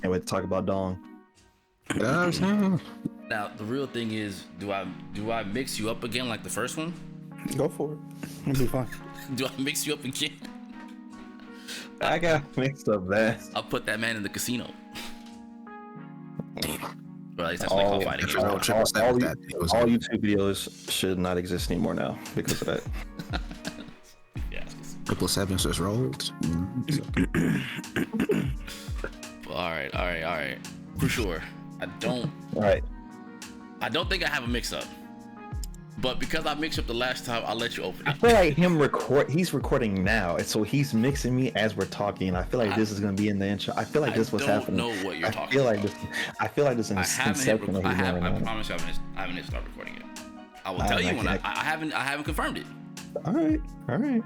And we talk about Dong. You know what I'm saying? Now the real thing is, do I mix you up again like the first one? Go for it. It'll be fine. Do I mix you up again? I got mixed up, man. I'll put that man in the casino. Or at least that's what they call fighting games. All YouTube videos should not exist anymore now because of that. Yeah. 777 just rolled. All right. For sure. I don't think I have a mix up. But because I mixed up the last time, I'll let you open I it. feel like he's recording now, and so he's mixing me as we're talking. And I feel like this is gonna be in the intro. I feel like this was happening. I don't know what you're talking about. I feel like this is I inception. I promise you I haven't started recording it. I will tell you when I haven't confirmed it. All right.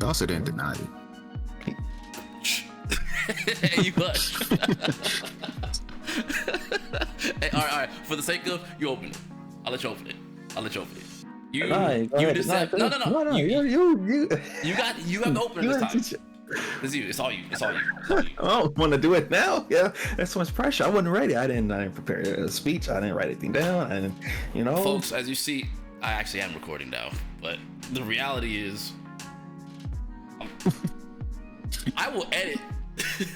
I also didn't deny it. Hey, you hush. Hey, all right. For the sake of, you open it. I'll let you open it. You decide. No. You have to open it this time. It's you. It's all you. I don't want to do it now. Yeah, that's so much pressure. I wasn't ready. I didn't prepare a speech. I didn't write anything down. And folks, as you see, I actually am recording now. But the reality is, I will edit.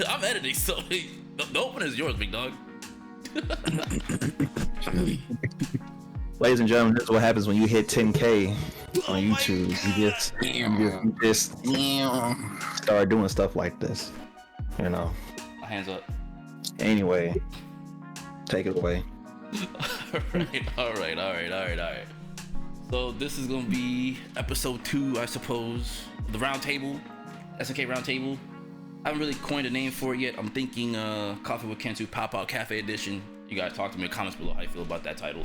I'm editing, so the opener is yours, big dog. Ladies and gentlemen, this is what happens when you hit 10K on YouTube. You just start doing stuff like this. My hands up. Anyway, take it away. All right. So this is gonna be episode 2, I suppose. The round table, SNK round table. I haven't really coined a name for it yet. I'm thinking Coffee with KenSou Pop Out Cafe Edition. You guys talk to me in the comments below how you feel about that title.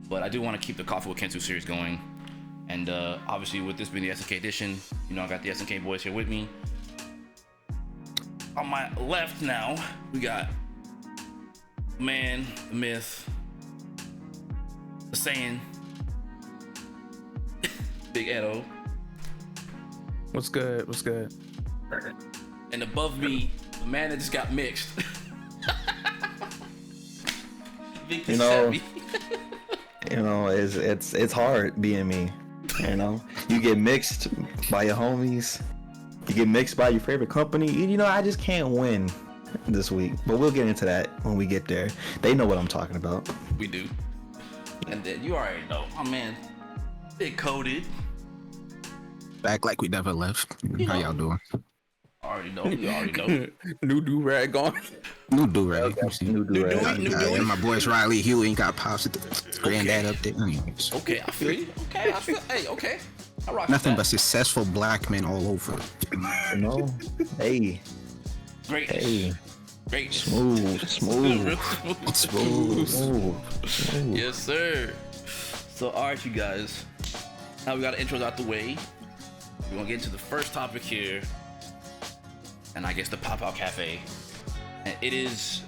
But I do want to keep the Coffee with KenSou series going. And obviously with this being the SNK edition, I got the SNK boys here with me. On my left now, we got the man, the myth, the saying, Big Edo. What's good? And above me, the man that just got mixed. Big Giuseppe. It's hard being me. You get mixed by your homies. You get mixed by your favorite company. I just can't win this week. But we'll get into that when we get there. They know what I'm talking about. We do. And then you already know, my man, Big Coded. Back like we never left. How y'all doing? You already know. New do-rag on. New do-rag. New And my boys Riley Hugh ain't got pops at the granddad up there. Okay, I feel you. Hey, okay. I rock Nothing that. but successful black men all over. Hey. Great. Hey. Great. Smooth. Yes, sir. So, all right, you guys. Now we got the intros out the way. We're gonna get into the first topic here, and I guess the Pop Out Cafe. And it is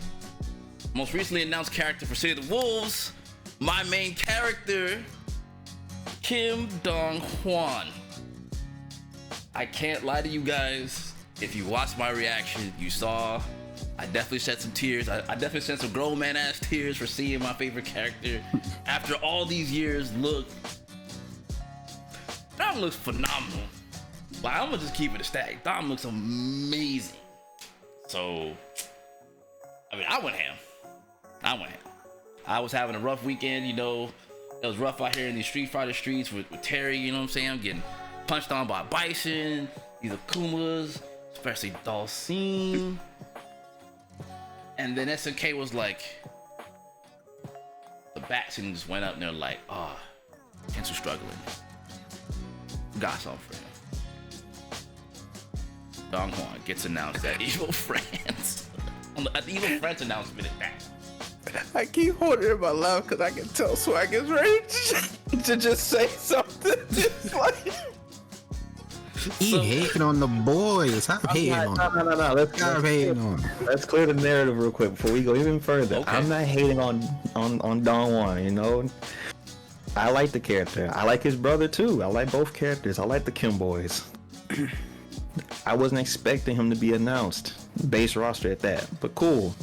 most recently announced character for City of the Wolves, my main character, Kim Dong Hwan. I can't lie to you guys. If you watched my reaction, you saw I definitely shed some tears. I definitely shed some grown man ass tears for seeing my favorite character after all these years. Dom looks phenomenal. Like, I'm gonna just keep it a stack. Dom looks amazing. So, I went ham. I was having a rough weekend, It was rough out here in these Street Fighter streets with Terry, you know what I'm saying? I'm getting punched on by Bison, these Akumas, especially Dalcine. And then SNK was like, the bat scene just went up and they're like, Kensou struggling. Got something for him. Dong Hwan gets announced at Evil Friends. At the Evil Friends announcement at that. I keep holding in my laugh because I can tell Swag is ready to just say something. Just like... He hating on the boys. I'm hating on them. No. Let's clear the narrative real quick before we go even further. Okay. I'm not hating on Dong Hwan, I like the character. I like his brother too. I like both characters. I like the Kim boys. I wasn't expecting him to be announced. base roster at that. But cool.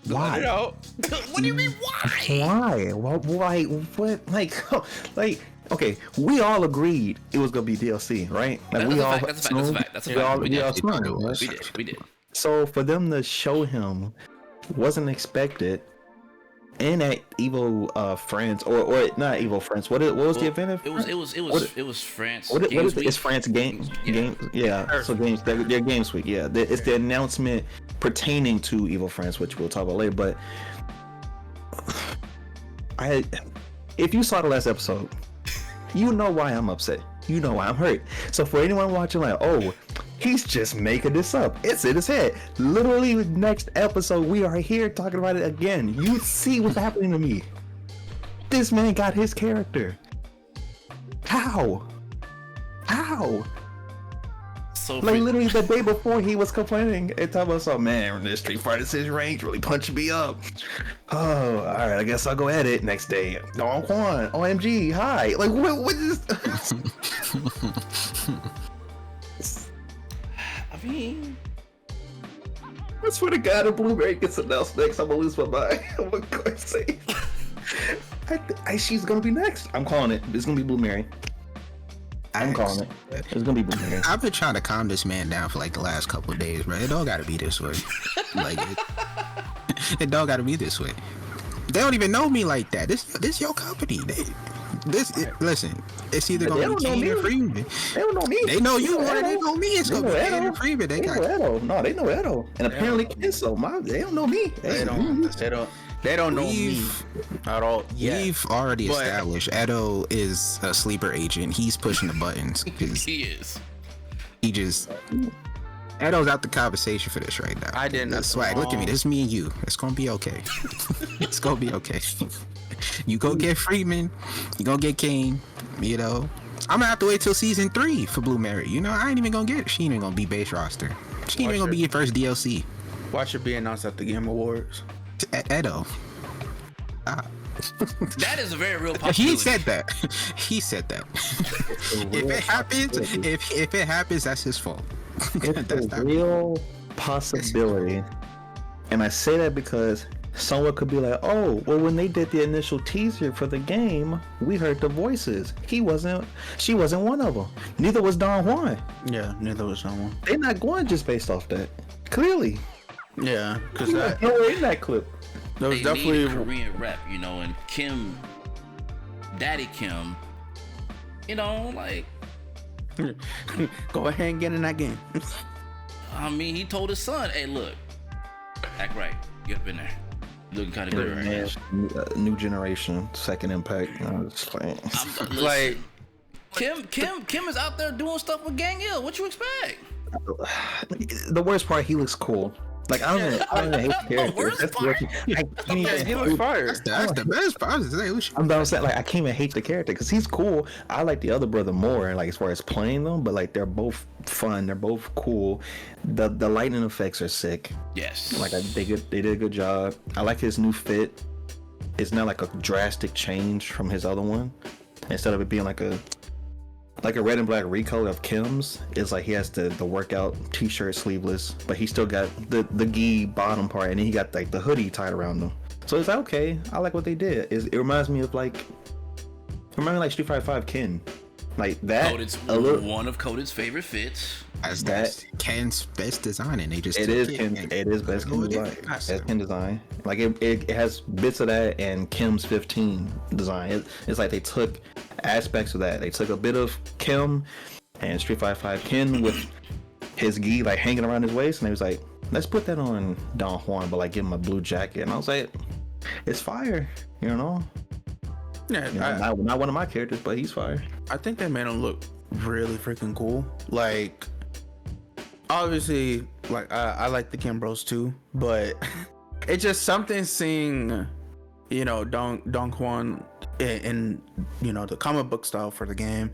Why? What do you mean why? Why? Why? What? Like, okay, we all agreed it was gonna be DLC, right? Like That's a fact. We did. So for them to show him wasn't expected. And at Evo France or not Evo France. What was the event? It was France. What is it? It's France game. Yeah. So games. Their games week. Yeah. It's the announcement pertaining to Evo France, which we'll talk about later. But if you saw the last episode, you know why I'm upset. You know why I'm hurt. So for anyone watching, like, oh, he's just making this up. It's in his head. Literally, next episode, we are here talking about it again. You see what's happening to me. This man got his character. How? So like literally the day before he was complaining and talking about some man, this Street Fighter 6 range really punching me up. Oh, all right, I guess I'll go at it next day. Don Hwan, OMG, hi. Like what is I mean, I swear to God, if Blueberry gets announced next, I'm gonna lose my mind. I'm gonna go say she's gonna be next. I'm calling it. It's gonna be Blueberry. I'm calling it. It's gonna be Blueberry. I've been trying to calm this man down for like the last couple of days, bro. It don't gotta be this way. Like it don't gotta be this way. They don't even know me like that. This your company. Listen, it's either gonna be Kane or Freeman. They don't know me. They know you more than they know me. It's gonna be Kane or Freeman. They know Edo. No, they know Edo. And apparently Kensou. They don't know me. They don't know me at all. We've already established Edo is a sleeper agent. He's pushing the buttons. He is. He just Edo's out the conversation for this right now. I didn't. Swag. Look at me. This is me and you. It's gonna be okay. It's gonna be okay. You go get Freeman. You go get Kane. You know, I'm gonna have to wait till season 3 for Blue Mary. You know, I ain't even gonna get it. She ain't even gonna be base roster. She ain't even gonna be your first DLC. Watch it be announced at the Game Awards. Edo. That is a very real possibility. He said that. If it happens, that's his fault. It's a real possibility. And I say that because someone could be like, oh, well, when they did the initial teaser for the game, we heard the voices. She wasn't one of them. Neither was Don Hwan. Yeah, neither was someone. They're not going just based off that. Clearly. Yeah, because nowhere in that clip. There was they definitely need a Korean rep, you know, and Kim, Daddy Kim, you know, like, go ahead and get in that game. I mean, he told his son, "Hey, look, act right. Get up in there. You're looking kind of good right now." New generation, second impact. No, it's fine. Like Kim is out there doing stuff with Gang Ill. What you expect? The worst part, he looks cool. Like I don't even hate the character. That's the worst. He looks fire. That's the best part. I'm saying, like, I can't even hate the character because he's cool. I like the other brother more, like as far as playing them, but like they're both fun. They're both cool. The lightning effects are sick. Yes. Like they did a good job. I like his new fit. It's not like a drastic change from his other one. Instead of it being like a red and black recolor of Kim's, it's like he has the workout t-shirt sleeveless, but he still got the gi bottom part, and then he got like the hoodie tied around him. So it's like, okay, I like what they did. It reminds me of like Street Fighter 5 Ken, like that. One of Coded's favorite fits. That's Ken's best design, and they just it is best Ken design. Best Ken design. Like it has bits of that and Kim's 15 design. It's like they took aspects of that. They took a bit of Kim and Street Fighter 5 Ken with his gi like hanging around his waist, and they was like, let's put that on Don Hwan, but like give him a blue jacket. And I was like, it's fire, you know. Yeah, you know, not one of my characters, but he's fire. I think they made him look really freaking cool. Like, obviously, like I like the Kim Bros too, but it's just something seeing, you know, Don Hwan in you know the comic book style for the game.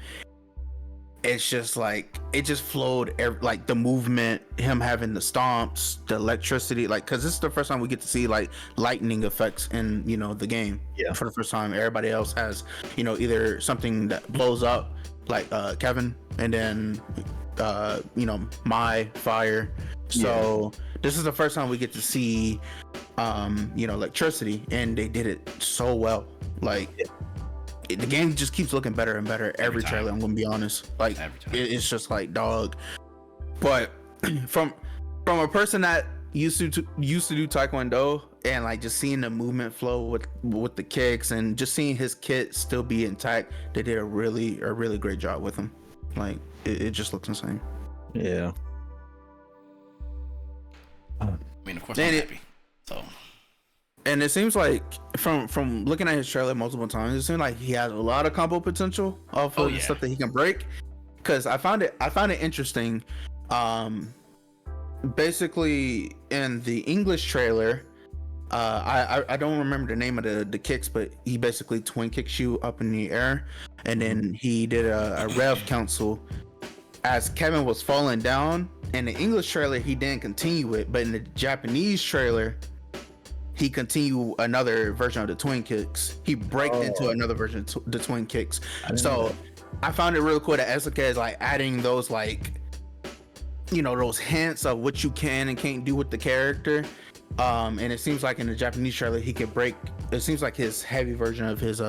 It's just like it just flowed like the movement, him having the stomps, the electricity, like because this is the first time we get to see like lightning effects in, you know, the game. Yeah. For the first time, everybody else has, you know, either something that blows up like Kevin, and then Mai Fire. So this is the first time we get to see electricity, and they did it so well. Like the game just keeps looking better and better every trailer. I'm gonna be honest. Like it's just like dog. But from a person that used to do Taekwondo, and like just seeing the movement flow with the kicks and just seeing his kit still be intact, they did a really great job with him. Like it just looks insane. Yeah. I mean, of course, I'm happy. So. And it seems like from looking at his trailer multiple times, it seems like he has a lot of combo potential off of the stuff that he can break. Because I found it interesting. Basically, in the English trailer, I don't remember the name of the kicks, but he basically twin kicks you up in the air, and then he did a rev cancel as Kevin was falling down. In the English trailer, he didn't continue it, but in the Japanese trailer, he continued another version of the twin kicks. He braked into another version of the twin kicks. So I found it really cool that SNK is like adding those those hints of what you can and can't do with the character. And it seems like in the Japanese trailer he could break. It seems like his heavy version of his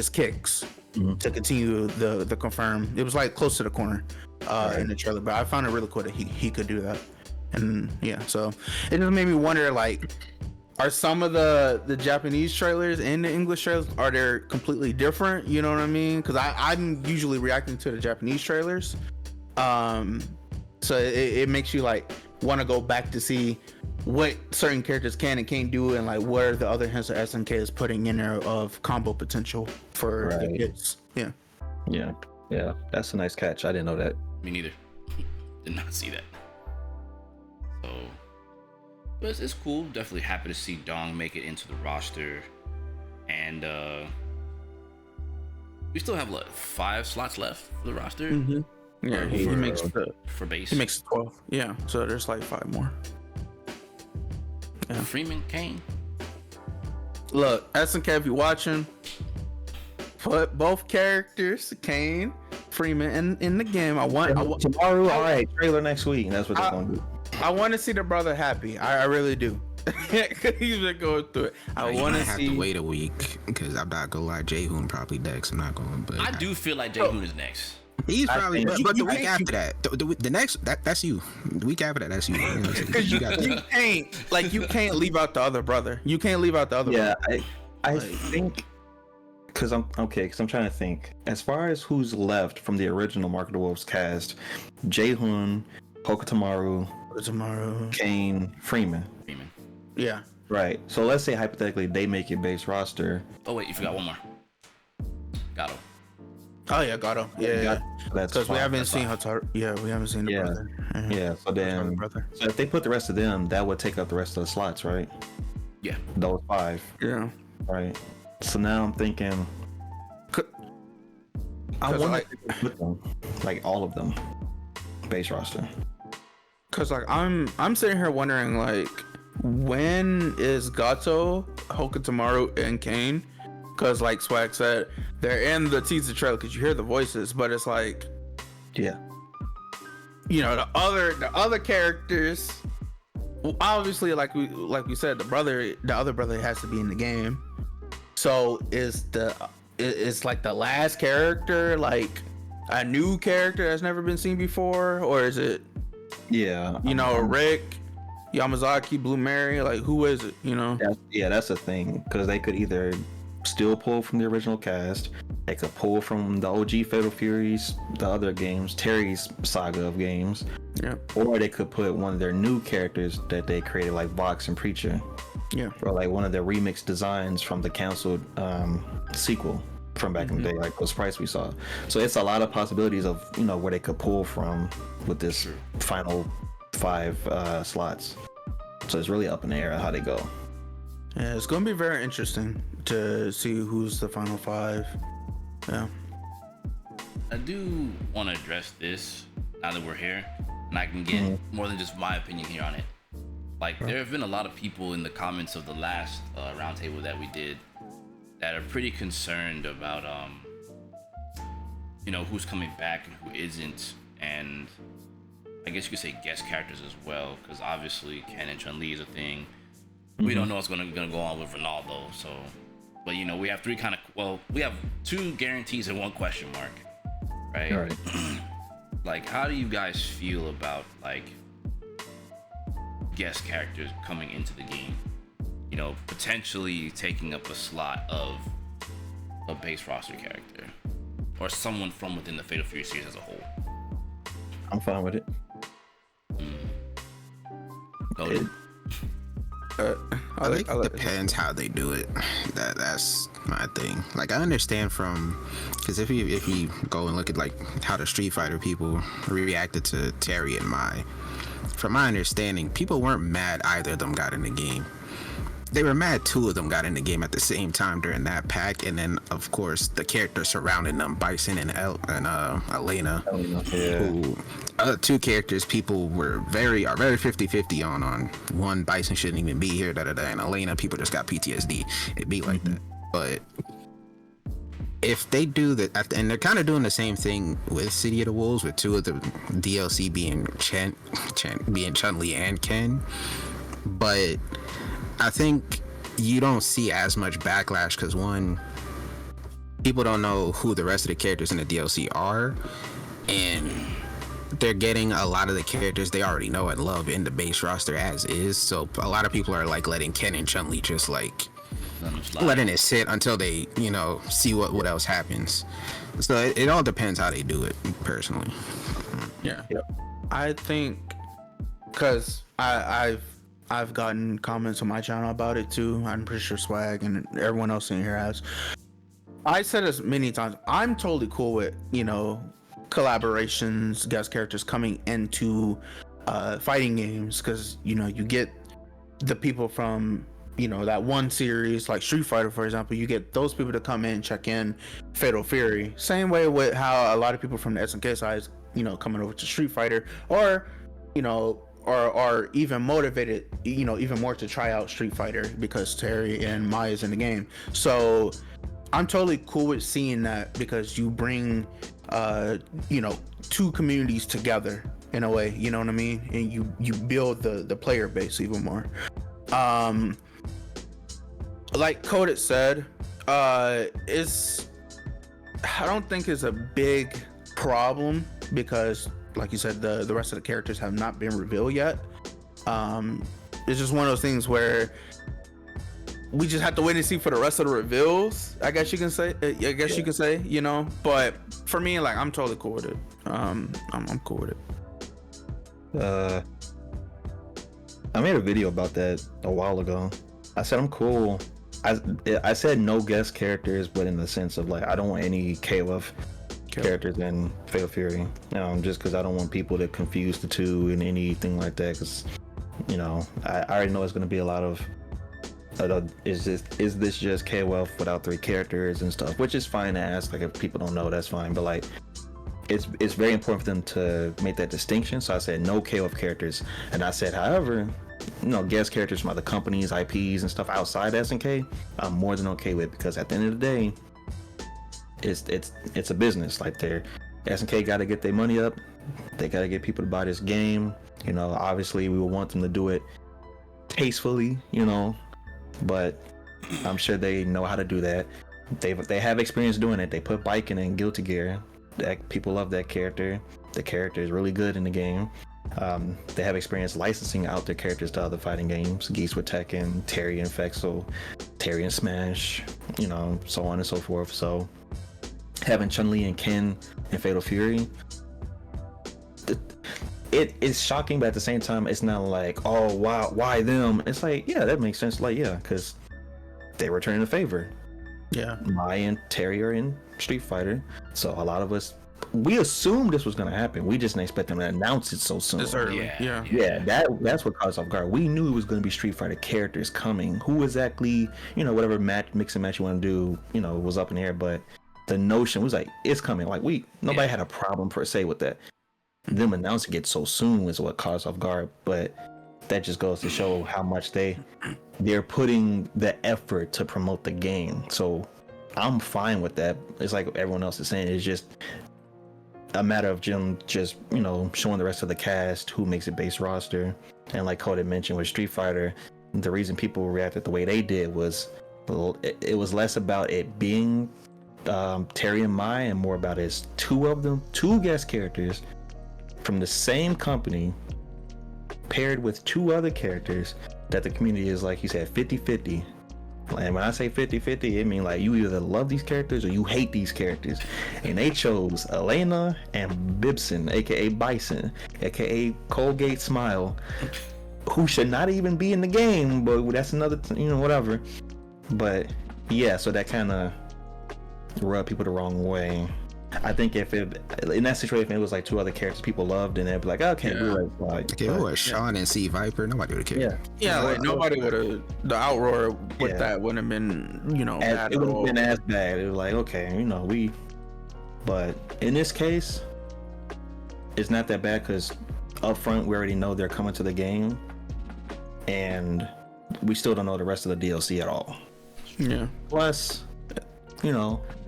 kicks to continue the confirm. It was like close to the corner in the trailer, but I found it really cool that he could do that. And so it just made me wonder, like, are some of the Japanese trailers and the English trailers, are they completely different? You know what I mean? Because I'm usually reacting to the Japanese trailers. So it makes you like want to go back to see what certain characters can and can't do, and like what are the other hints that SNK is putting in there of combo potential for the kids. Yeah, that's a nice catch. I didn't know that. Me neither. Did not see that. So, but it's cool. Definitely happy to see Dong make it into the roster, and we still have 5 slots left for the roster. Yeah, he makes for base. He makes 12. Yeah, so there's like 5 more. Yeah. Freeman, Kane. Look, SNK, if you're watching, put both characters, Kane, Freeman, in the game. I want tomorrow. All right, trailer next week, and that's what they're gonna do. I want to see the brother happy. I really do. He's been going through it. I want to have to wait a week because I'm not gonna lie. Jaehoon probably next. I'm not going, but I do feel like Jaehoon is next. He's probably, but the week after that, the next that's you. The week after that, that's you. Because you can't leave out the other brother. You can't leave out the other. Yeah, brother. I think because I'm trying to think as far as who's left from the original Mark of the Wolves cast: Jaehoon, Hokutomaru, Kane, Freeman. Yeah. Right. So let's say hypothetically they make it base roster. Oh wait, you forgot one more. Gato. Oh yeah, Gato. Yeah. That's because we haven't seen Hotaru. Yeah, we haven't seen the brother. Yeah. So then, so if they put the rest of them, that would take up the rest of the slots, right? Yeah. Those 5. Yeah. Right. So now I'm thinking, I want to put them, like all of them, base roster. Cause like I'm sitting here wondering, like, when is Gato, Hokutomaru, and Kane? Cause like Swag said, they're in the teaser trailer because you hear the voices, but it's like, the other characters. Obviously, like we said, the other brother has to be in the game. So is like the last character like a new character that's never been seen before, or is it? Yeah. Rick, Yamazaki, Blue Mary, like who is it? That's the thing, because they could either still pull from the original cast, they could pull from the OG Fatal Furies, the other games, Terry's saga of games, or they could put one of their new characters that they created, like Vox and Preacher, or like one of their remixed designs from the canceled sequel from back in the day, like those price we saw. So it's a lot of possibilities of where they could pull from with this final 5 slots. So it's really up in the air how they go. Yeah, it's gonna be very interesting to see who's the final 5. Yeah. I do want to address this now that we're here, and I can get more than just my opinion here on it. Like, there have been a lot of people in the comments of the last roundtable that we did that are pretty concerned about who's coming back and who isn't, and I guess you could say guest characters as well, because obviously Ken and Chun-Li is a thing. We don't know what's gonna go on with Ronaldo, so. But we have we have 2 guarantees and 1 question mark, right? All right. Like, how do you guys feel about like guest characters coming into the game? Potentially taking up a slot of a base roster character or someone from within the Fatal Fury series as a whole. I'm fine with it. Go. I think it depends how they do it. That's my thing. Like, I understand because if you go and look at like how the Street Fighter people reacted to Terry and Mai, from my understanding, people weren't mad either of them got in the game. They were mad 2 of them got in the game at the same time during that pack, and then of course the characters surrounding them, Bison and Elena, who 2 characters people are very 50-50 on. One, Bison shouldn't even be here, and Elena, people just got PTSD. It'd be like that. But if they do that, and they're kind of doing the same thing with City of the Wolves, with 2 of the DLC being Chun-Li and Ken, but I think you don't see as much backlash because, one, people don't know who the rest of the characters in the DLC are, and they're getting a lot of the characters they already know and love in the base roster as is. So a lot of people are like letting Ken and Chun-Li just like letting it sit until they see what else happens. So it all depends how they do it, personally. Yeah. I think because I've gotten comments on my channel about it too. I'm pretty sure Swag and everyone else in here has. I said this many times. I'm totally cool with collaborations, guest characters coming into fighting games, because you get the people from that one series like Street Fighter, for example. You get those people to come in, check in Fatal Fury. Same way with how a lot of people from the SNK side coming over to Street Fighter, or are even motivated, even more to try out Street Fighter because Terry and Mai is in the game. So I'm totally cool with seeing that, because you bring, 2 communities together in a way, you know what I mean? And you build the player base even more. Like Coded said, I don't think it's a big problem, because like you said, the rest of the characters have not been revealed yet. It's just one of those things where we just have to wait and see for the rest of the reveals, I guess you can say. You can say, But for me, like, I'm totally cool with it. I'm cool with it. I made a video about that a while ago. I said I'm cool. I said no guest characters, but in the sense of like, I don't want any KOF characters in Fatal Fury, just because I don't want people to confuse the 2 and anything like that, because I already know it's going to be a lot of is this just KOF without 3 characters and stuff, which is fine to ask. Like, if people don't know, that's fine, but like it's very important for them to make that distinction. So I said no KOF characters, and I said, however, guest characters from other companies, IPs and stuff outside SNK, I'm more than okay with, because at the end of the day, it's a business. Like, SNK got to get their money up. They got to get people to buy this game. Obviously we would want them to do it tastefully, but I'm sure they know how to do that. They have experience doing it. They put Biken in Guilty Gear. That people love that character. The character is really good in the game. They have experience licensing out their characters to other fighting games. Geese with Tekken, Terry and Fexel, Terry and Smash, so on and so forth. So having Chun-Li and Ken in Fatal Fury, it is shocking, but at the same time, it's not like, oh wow, why them? It's like, yeah, that makes sense. Like, yeah, because they return the favor. Yeah, Mai and Terry are in Street Fighter, so a lot of us, we assumed this was going to happen. We just didn't expect them to announce it so soon. It's early. Yeah. That's what caught us off guard. We knew it was going to be Street Fighter characters coming. Who exactly, whatever mix and match you want to do, was up in the air. But the notion was like, it's coming. Like, nobody had a problem per se with that. Them announcing it so soon is what caught us off guard. But that just goes to show how much they're putting the effort to promote the game. So I'm fine with that. It's like everyone else is saying. It's just a matter of just showing the rest of the cast who makes it base roster. And like Cole had mentioned with Street Fighter, the reason people reacted the way they did was it was less about it being Terry and Mai and more about his two guest characters from the same company paired with two other characters that the community is, like you said, 50-50. And when I say 50-50, it means like you either love these characters or you hate these characters. And they chose Elena and Bibson, aka Bison, aka Colgate Smile, who should not even be in the game, but that's another whatever. But yeah, so that kind of rubbed people the wrong way. I think if in that situation it was like two other characters people loved, and they'd be like, okay, we're like, okay, it was Sean and C Viper. Nobody would have cared. Yeah, like nobody would have. The outroar with that wouldn't have been, bad. It would have been as bad. It was like, okay, but in this case, it's not that bad because up front we already know they're coming to the game, and we still don't know the rest of the DLC at all. Yeah. Plus,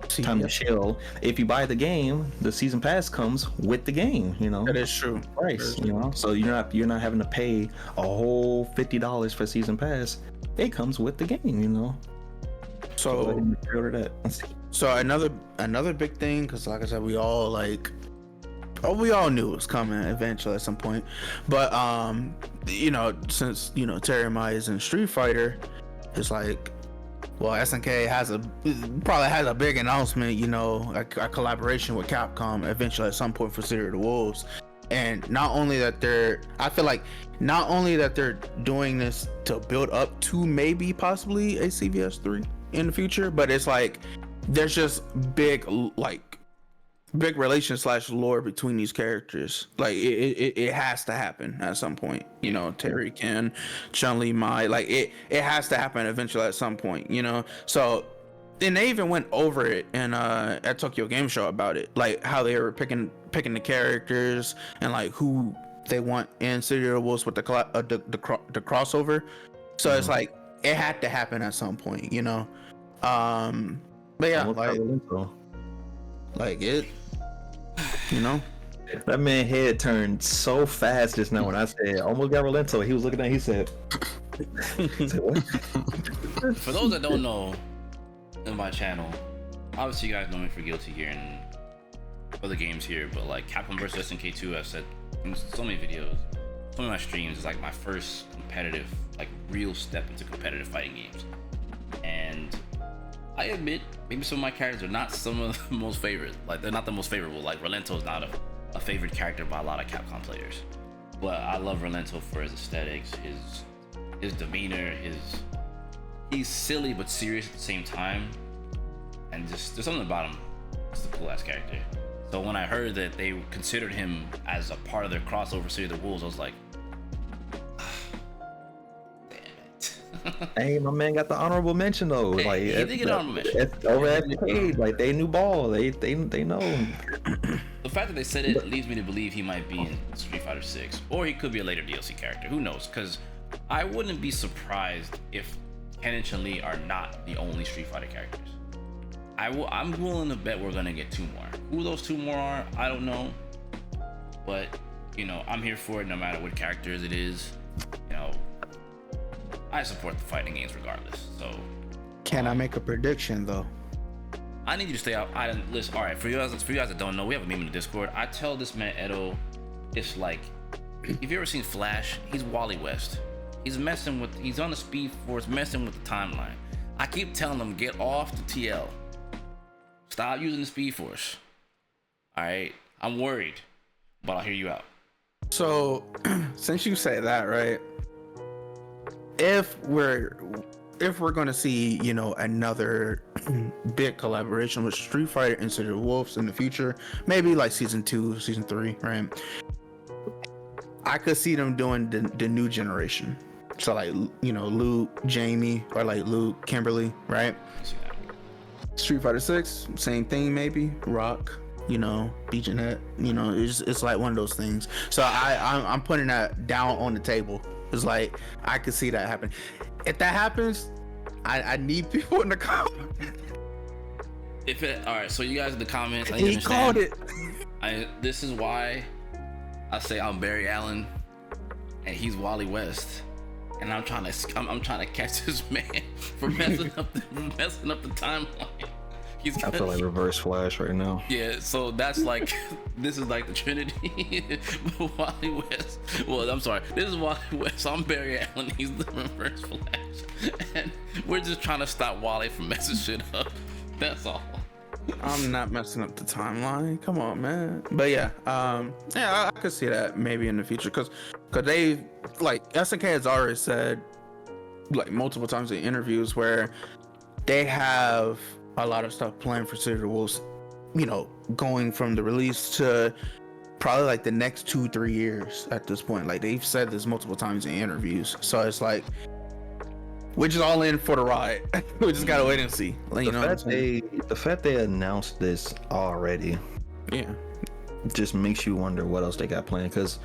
time to chill. If you buy the game, the season pass comes with the game. That is true. Price. So you're not having to pay a whole $50 for season pass. It comes with the game. So order that. So another big thing, because like I said, we all knew it was coming eventually at some point. But since Terry and Mai is in Street Fighter, it's like, well, SNK probably has a big announcement, a collaboration with Capcom eventually at some point for City of the Wolves. And not only that they're doing this to build up to maybe possibly a CVS 3 in the future, but it's like there's just big relation / lore between these characters. Like it has to happen at some point. Terry, Ken, Chun-Li, Mai, like it has to happen eventually at some point. So and they even went over it in at Tokyo Game Show about it, like how they were picking the characters and like who they want in City of the Wolves with the crossover. So it's like it had to happen at some point. But yeah, like it. That man head turned so fast just now when I said almost got Rolento. He was looking at, he said what? For those that don't know, in my channel, obviously you guys know me for Guilty Gear and other games here, but like Capcom vs SNK 2, I've said in so many videos, some of my streams, is like my first competitive, like real step into competitive fighting games. And I admit, maybe some of my characters are not some of the most favorite. Like, they're not the most favorable. Like, Rolento is not a favorite character by a lot of Capcom players. But I love Rolento for his aesthetics, his demeanor, he's silly but serious at the same time. And just, there's something about him. It's a cool ass character. So when I heard that they considered him as a part of their crossover City of the Wolves, I was like, hey, my man got the honorable mention though. Hey, like he did get honorable mention. It's over at the page. Like they knew ball. They know. The fact that they said it leads me to believe he might be in Street Fighter 6, or he could be a later DLC character. Who knows? Because I wouldn't be surprised if Ken and Chun-Li are not the only Street Fighter characters. I'm willing to bet we're gonna get two more. Who those two more are, I don't know. But I'm here for it no matter what characters it is. I support the fighting games regardless. So, can I make a prediction though? I need you to stay out. Listen. All right, for you guys that don't know, we have a meme in the Discord. I tell this man Edo, it's like, if you ever seen Flash, he's Wally West. He's on the Speed Force, messing with the timeline. I keep telling him, get off the TL. Stop using the Speed Force. All right, I'm worried, but I'll hear you out. So, since you say that, right? If we're gonna see, another big collaboration with Street Fighter and City of the Wolves in the future, maybe like season 2, season 3, right? I could see them doing the new generation. So like, Luke, Jamie, or like Luke, Kimberly, right? Street Fighter 6, same thing maybe. Rock, B Jeanette, it's like one of those things. So I'm putting that down on the table. It's like I could see that happen. If that happens, I need people in the comments. All right, so you guys in the comments, I he called it. This is why I say I'm Barry Allen and he's Wally West, and I'm trying to catch this man for messing up the timeline. I feel like Reverse Flash right now. Yeah, so that's like this is like the Trinity. Wally West. Well, I'm sorry. This is Wally West. I'm Barry Allen. He's the Reverse Flash, and we're just trying to stop Wally from messing shit up. That's all. I'm not messing up the timeline. Come on, man. But yeah, I could see that maybe in the future, cause they like SNK has already said like multiple times in interviews where they have a lot of stuff planned for City of the Wolves, you know, going from the release to probably like the next 2-3 years at this point. Like they've said this multiple times in interviews, so it's like we're just all in for the ride. We just gotta wait and see. Like, you know, the fact they announced this already, yeah, just makes you wonder what else they got planned. Because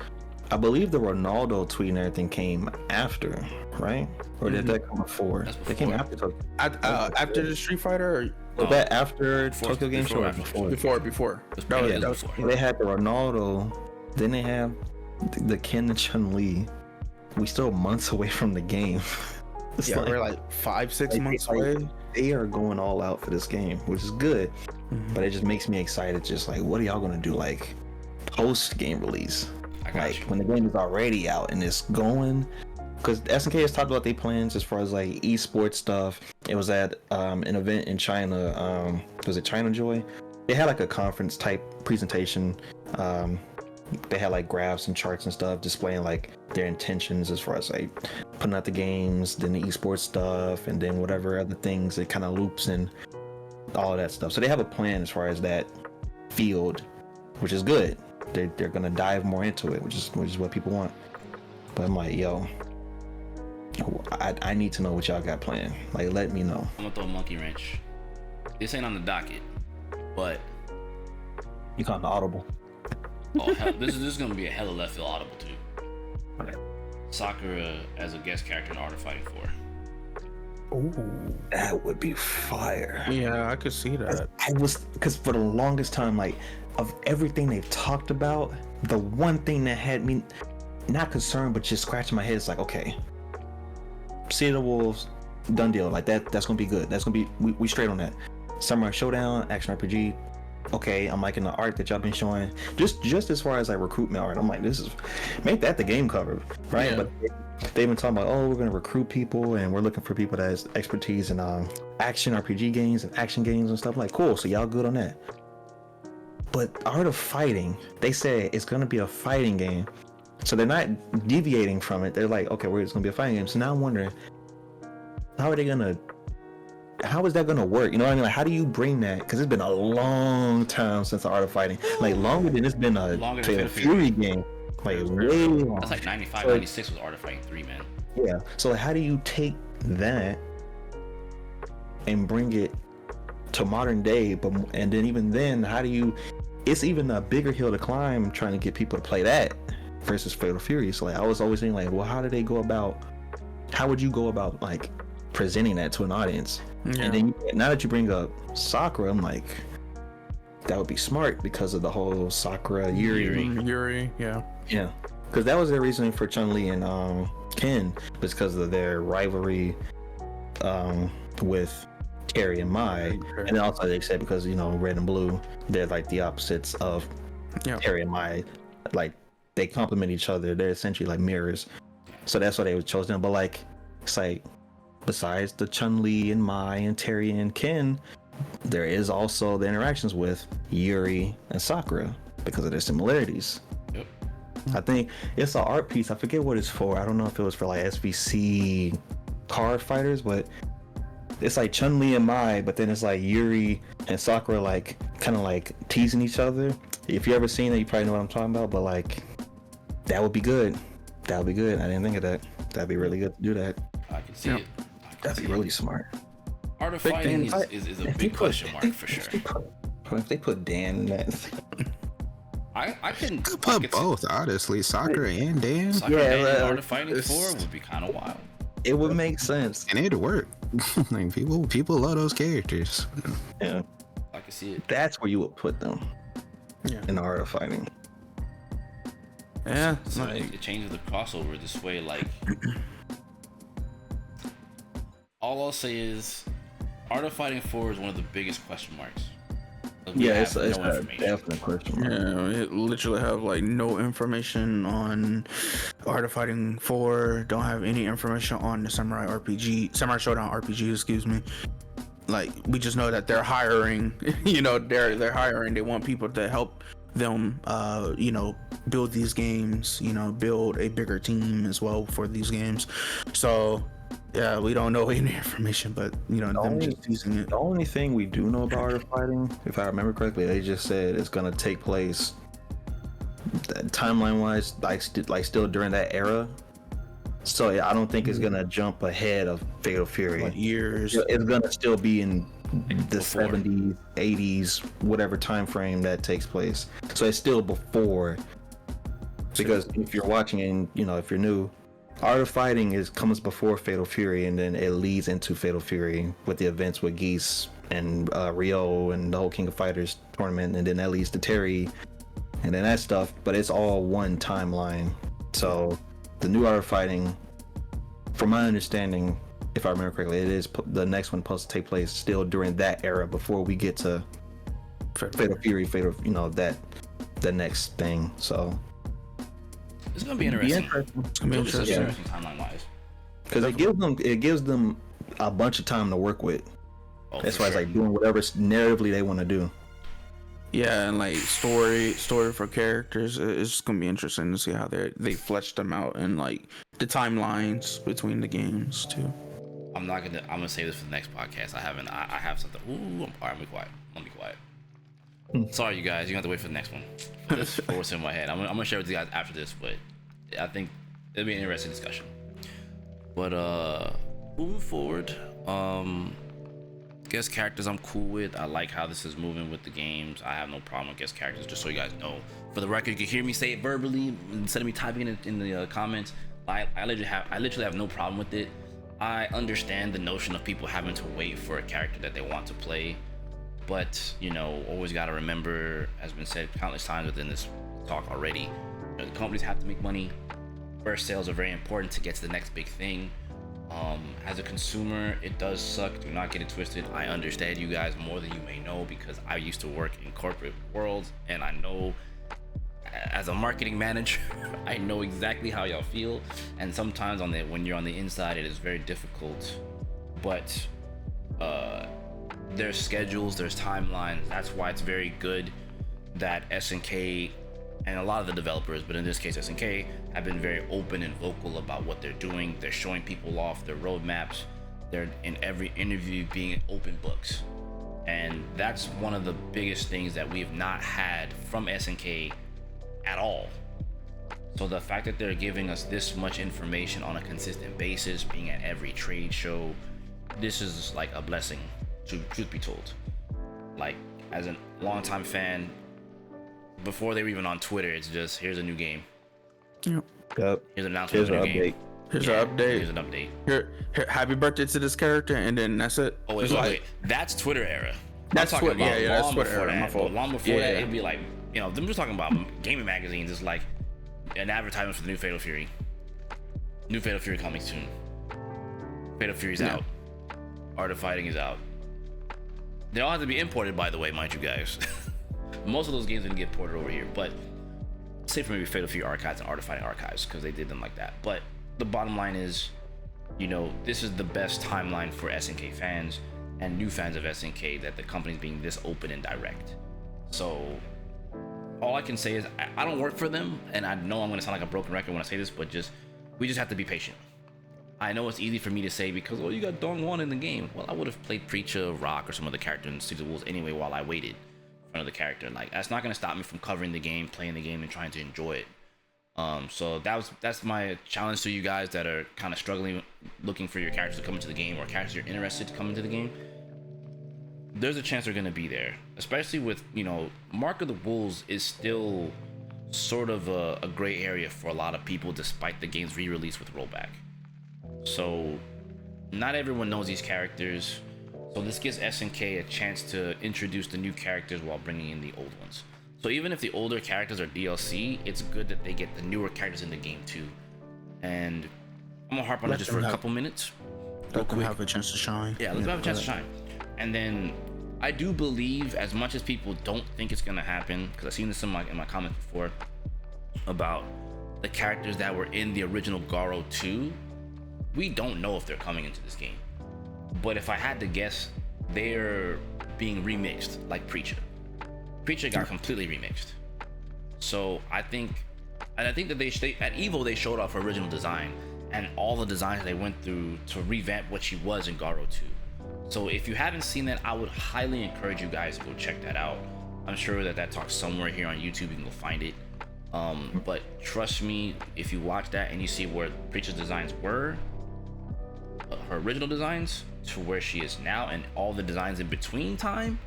I believe the Ronaldo tweet and everything came after, right? Or did that come before? They came after. After the Street Fighter. Was that after Tokyo Game Show or before? Before. That was before. They had the Ronaldo, then they have the Ken and Chun-Li. We still months away from the game. Yeah, we're like 5-6 months away. They are going all out for this game, which is good. But it just makes me excited. Just like, what are y'all gonna do like post game release? Like when the game is already out and it's going. Because SNK has talked about their plans as far as like esports stuff. It was at an event in China. Was it China Joy? They had like a conference type presentation. They had like graphs and charts and stuff displaying like their intentions as far as like putting out the games, then the esports stuff, and then whatever other things it kind of loops in, all of that stuff. So they have a plan as far as that field, which is good. They're gonna dive more into it, which is what people want. But I'm like, yo, I need to know what y'all got planned. Like, let me know. I'm gonna throw a monkey wrench. This ain't on the docket, but you call it the audible. Oh hell, this is gonna be a hella left field audible too. Okay. Sakura as a guest character in Art of Fighting 4. Ooh, that would be fire. Yeah, I could see that. Because for the longest time, like, of everything they've talked about, the one thing that had me not concerned but just scratching my head is like, okay, City of the Wolves, done deal. Like that's gonna be good. That's gonna be we straight on that. Samurai Showdown, action RPG. Okay, I'm liking the art that y'all been showing. Just as far as like recruitment art, I'm like, this is, make that the game cover, right? Yeah. But they've been talking about, oh, we're gonna recruit people and we're looking for people that has expertise in action RPG games and action games and stuff. Like, cool, so y'all good on that. But Art of Fighting, they said it's gonna be a fighting game, so they're not deviating from it. They're like, okay, it's gonna be a fighting game. So now I'm wondering, how is that gonna work? You know what I mean? Like, how do you bring that? Because it's been a long time since the Art of Fighting. Like, longer than it's been a Fatal Fury game. Like, way long. That's like 95, 96 was Art of Fighting 3, man. Yeah. So how do you take that and bring it to modern day? And then even then, how do you? It's even a bigger hill to climb trying to get people to play that versus Fatal Fury. So like, I was always thinking like, well, how would you go about like presenting that to an audience? Yeah. And then now that you bring up Sakura, I'm like, that would be smart because of the whole Sakura Yuri, yeah, because that was their reasoning for Chun-Li and Ken, was because of their rivalry with Terry and Mai, and then also they said because, you know, Red and Blue, they're like the opposites of Terry and Mai, like they complement each other, they're essentially like mirrors, so that's why they chose them. But like, it's like, besides the Chun-Li and Mai and Terry and Ken, there is also the interactions with Yuri and Sakura because of their similarities. Yep. I think it's an art piece. I forget what it's for. I don't know if it was for like SVC card fighters, but it's like Chun-Li and Mai, but then it's like Yuri and Sakura like kind of like teasing each other. If you ever seen it, you probably know what I'm talking about. But like, that would be good. That would be good. I didn't think of that. That'd be really good to do that. I can see it. That'd be really smart. Art of Fighting is a big question mark for sure. If they put Dan in that, I can put both, honestly, Sakura and Dan. Art of Fighting 4 would be kind of wild. It would make sense, and it'd work. Like people love those characters. Yeah, I can see it. That's where you would put them. in the art of fighting. Yeah, So like, it changes the crossover this way. Like, all I'll say is, Art of Fighting 4 is one of the biggest question marks. 'Cause we Yeah, have it's no a information. definite question mark. yeah, it literally have like no information on Art of Fighting 4. Don't have any information on the Samurai Showdown RPG. Excuse me. Like, we just know that they're hiring. You know, they're hiring. They want people to help them. You know, build these games. You know, build a bigger team as well for these games. So. Yeah, we don't know any information, but you know, them just using it. The only thing we do know about art of fighting, if I remember correctly, they just said it's gonna take place timeline wise, like still during that era. So yeah, I don't think it's gonna jump ahead of Fatal Fury. Like years. It's gonna still be in the Before. 70s, 80s, whatever time frame that takes place. So it's still before. Because if you're watching and you know if you're new, Art of Fighting comes before Fatal Fury, and then it leads into Fatal Fury with the events with Geese and Ryo and the whole King of Fighters tournament, and then that leads to Terry, and then that stuff. But it's all one timeline. So the new Art of Fighting, from my understanding, if I remember correctly, it is the next one supposed to take place still during that era before we get to Fatal Fury, you know, that the next thing. So. It's gonna be interesting. It's gonna be interesting. Timeline wise. Because it gives them a bunch of time to work with. Oh, As for far as sure. like doing whatever narratively they want to do. Yeah, and like story for characters. It's gonna be interesting to see how they flesh them out, and like the timelines between the games too. I'm gonna save this for the next podcast. I have something. Ooh, all right, I'm be quiet. I'm gonna be quiet. Sorry, you guys. You have to wait for the next one. This force in my head. I'm gonna share with you guys after this, but I think it'll be an interesting discussion. But moving forward, guest characters I'm cool with. I like how this is moving with the games. I have no problem with guest characters. Just so you guys know, for the record, you can hear me say it verbally instead of me typing it in the comments. I literally have no problem with it. I understand the notion of people having to wait for a character that they want to play. But, you know, always got to remember, has been said countless times within this talk already, you know, the companies have to make money. First sales are very important to get to the next big thing. As a consumer, it does suck. Do not get it twisted. I understand you guys more than you may know because I used to work in corporate worlds, and I know as a marketing manager, I know exactly how y'all feel. And sometimes when you're on the inside, it is very difficult. But there's schedules, there's timelines. That's why it's very good that SNK and a lot of the developers, but in this case SNK, have been very open and vocal about what they're doing. They're showing people off their roadmaps. They're in every interview being open books. And that's one of the biggest things that we've not had from SNK at all. So the fact that they're giving us this much information on a consistent basis, being at every trade show, this is like a blessing. Truth be told, like as a longtime fan, before they were even on Twitter, it's just here's a new game. Yep. Yep. Here's an announcement of a new game. Here's an update. Here's an update. Here, happy birthday to this character, and then that's it. Oh wait, It's wait. That's Twitter era. That's I'm talking Twitter. about Yeah, that's long Twitter before era. My that. fault. But long before Yeah, that, yeah. it'd be like, you know, them just talking about gaming magazines. It's like an advertisement for the new Fatal Fury. New Fatal Fury coming soon. Fatal Fury's out. Art of Fighting is out. They all have to be imported, by the way, mind you guys. Most of those games didn't get ported over here, but say for maybe Fatal Fury Archives and Art of Fighting Archives because they did them like that. But the bottom line is, you know, this is the best timeline for SNK fans and new fans of SNK that the company's being this open and direct. So all I can say is I don't work for them, and I know I'm gonna sound like a broken record when I say this, but we just have to be patient. I know it's easy for me to say because, oh, you got Dongwon in the game. Well, I would have played Preacher, Rock, or some other character in Streets of Wolves anyway while I waited in front of the character. Like, that's not going to stop me from covering the game, playing the game, and trying to enjoy it. So that's my challenge to you guys that are kind of struggling, looking for your characters to come into the game or characters you're interested to come into the game. There's a chance they're going to be there, especially with, you know, Mark of the Wolves is still sort of a gray area for a lot of people despite the game's re-release with rollback. So not everyone knows these characters, so this gives SNK a chance to introduce the new characters while bringing in the old ones. So even if the older characters are DLC, it's good that they get the newer characters in the game too. And I'm gonna harp on it just for a couple minutes. Let them have a chance to shine. Yeah, let them have a chance to shine. And then I do believe, as much as people don't think it's gonna happen, because I've seen this in my comments before about the characters that were in the original Garo 2, we don't know if they're coming into this game. But if I had to guess, they're being remixed like Preacher. Preacher got completely remixed. So I think that they at Evo they showed off her original design and all the designs they went through to revamp what she was in Garo 2. So if you haven't seen that, I would highly encourage you guys to go check that out. I'm sure that talks somewhere here on YouTube. You can go find it. But trust me, if you watch that and you see where Preacher's designs were, her original designs to where she is now, and all the designs in between time,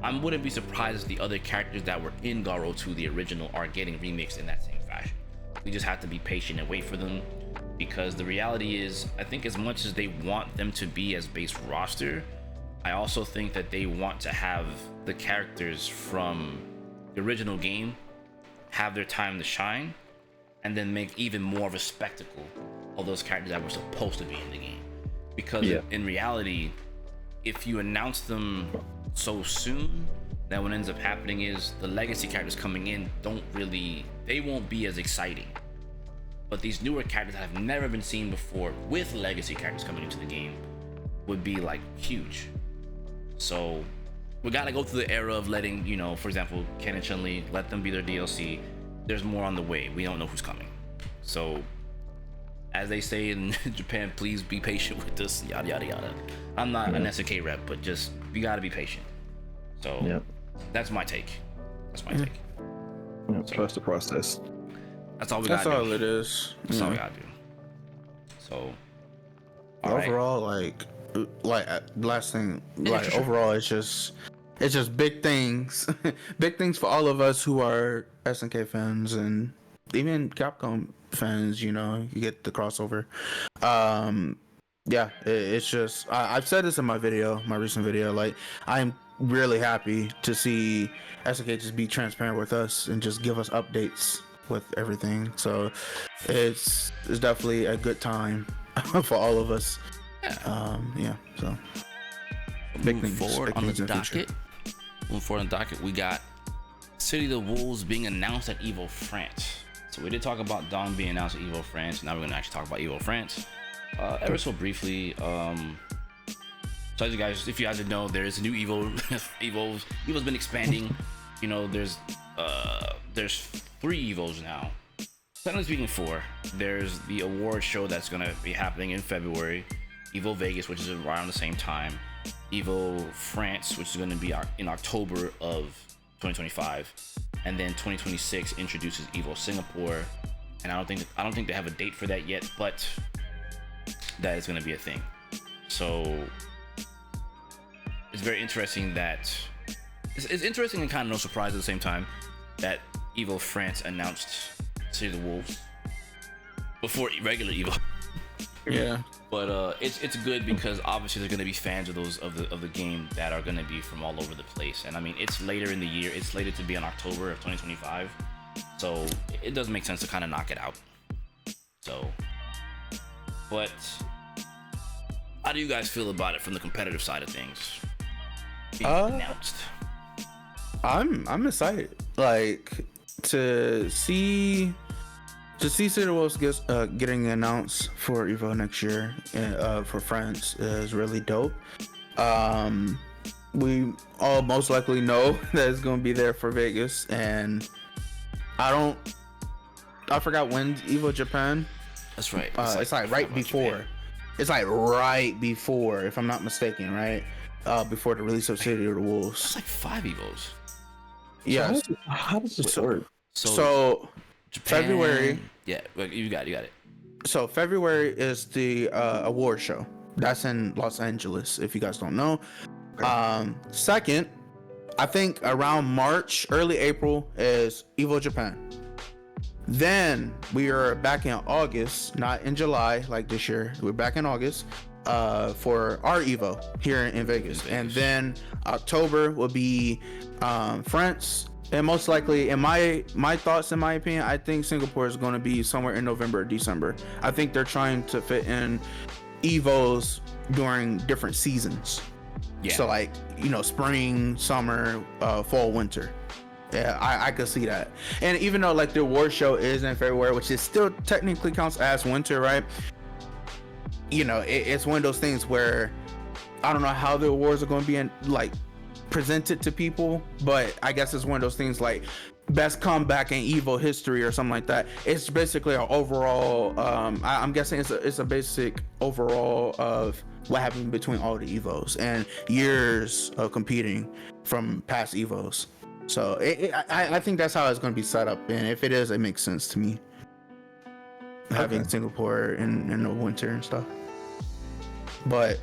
I wouldn't be surprised if the other characters that were in Garo 2, the original, are getting remixed in that same fashion. We just have to be patient and wait for them, because the reality is, I think as much as they want them to be as base roster, I also think that they want to have the characters from the original game have their time to shine, and then make even more of a spectacle of those characters that were supposed to be in the game. Because in reality, if you announce them so soon, that what ends up happening is the legacy characters coming in they won't be as exciting. But these newer characters that have never been seen before with legacy characters coming into the game would be like huge. So we gotta go through the era of letting, for example, Ken and Chun-Li, let them be their DLC. There's more on the way. We don't know who's coming. So as they say in Japan, please be patient with us, yada yada yada. I'm not an SNK rep, but just you gotta be patient. So that's my take. That's my take. Trust the process. That's all we gotta do. That's all it is. That's all we gotta do. So overall, last thing, overall, it's just big things, big things for all of us who are SNK fans and even Capcom fans. You get the crossover. It's just I've said this in my recent video. I'm really happy to see SNK just be transparent with us and just give us updates with everything. So it's definitely a good time for all of us. So moving forward on the docket, we got City of the Wolves being announced at Evo France. So we did talk about Dawn being announced at Evo France. Now we're gonna actually talk about Evo France ever so briefly. So as you guys, if you guys didn't know, there is a new Evo. Evo's been expanding. There's 3 Evos now. Technically speaking, 4. There's the award show that's gonna be happening in February. Evo Vegas, which is around the same time. Evo France, which is gonna be in October of 2025, and then 2026 introduces Evo Singapore. And I don't think they have a date for that yet, but that is gonna be a thing. So it's very interesting that it's interesting and kind of no surprise at the same time that Evo France announced City of the Wolves before regular Evo. Yeah. But it's good because obviously there's going to be fans of the game that are going to be from all over the place. And I mean, it's later in the year. It's slated to be in October of 2025. So it does make sense to kind of knock it out. So, but how do you guys feel about it from the competitive side of things? Being announced. I'm excited. To see City Wolves getting announced for Evo next year for France is really dope. We all most likely know that it's gonna be there for Vegas, and I forgot when Evo Japan. That's right. It's right before. Japan. It's right before, if I'm not mistaken, right? Before the release of City of the Wolves. That's 5 Evos. Yeah. How does this work? So Japan, February. Yeah, you got it. So February is the award show. That's in Los Angeles, if you guys don't know. Okay. Second, I think around March, early April is Evo Japan. Then we are back in August, not in July like this year. We're back in August for our Evo here in Vegas. And then October will be France. And most likely, in my thoughts, in my opinion, I think Singapore is going to be somewhere in November or December. I think they're trying to fit in Evos during different seasons. Yeah. So like, spring, summer, fall, winter. Yeah, I could see that. And even though like the award show is in February, which is still technically counts as winter, right? It's one of those things where I don't know how the awards are going to be presented to people, but I guess it's one of those things like best comeback in Evo history or something like that. It's basically an overall. I'm guessing it's a basic overall of what happened between all the Evos and years of competing from past Evos. So I think that's how it's going to be set up, and if it is, it makes sense to me. Having Singapore in the winter and stuff. But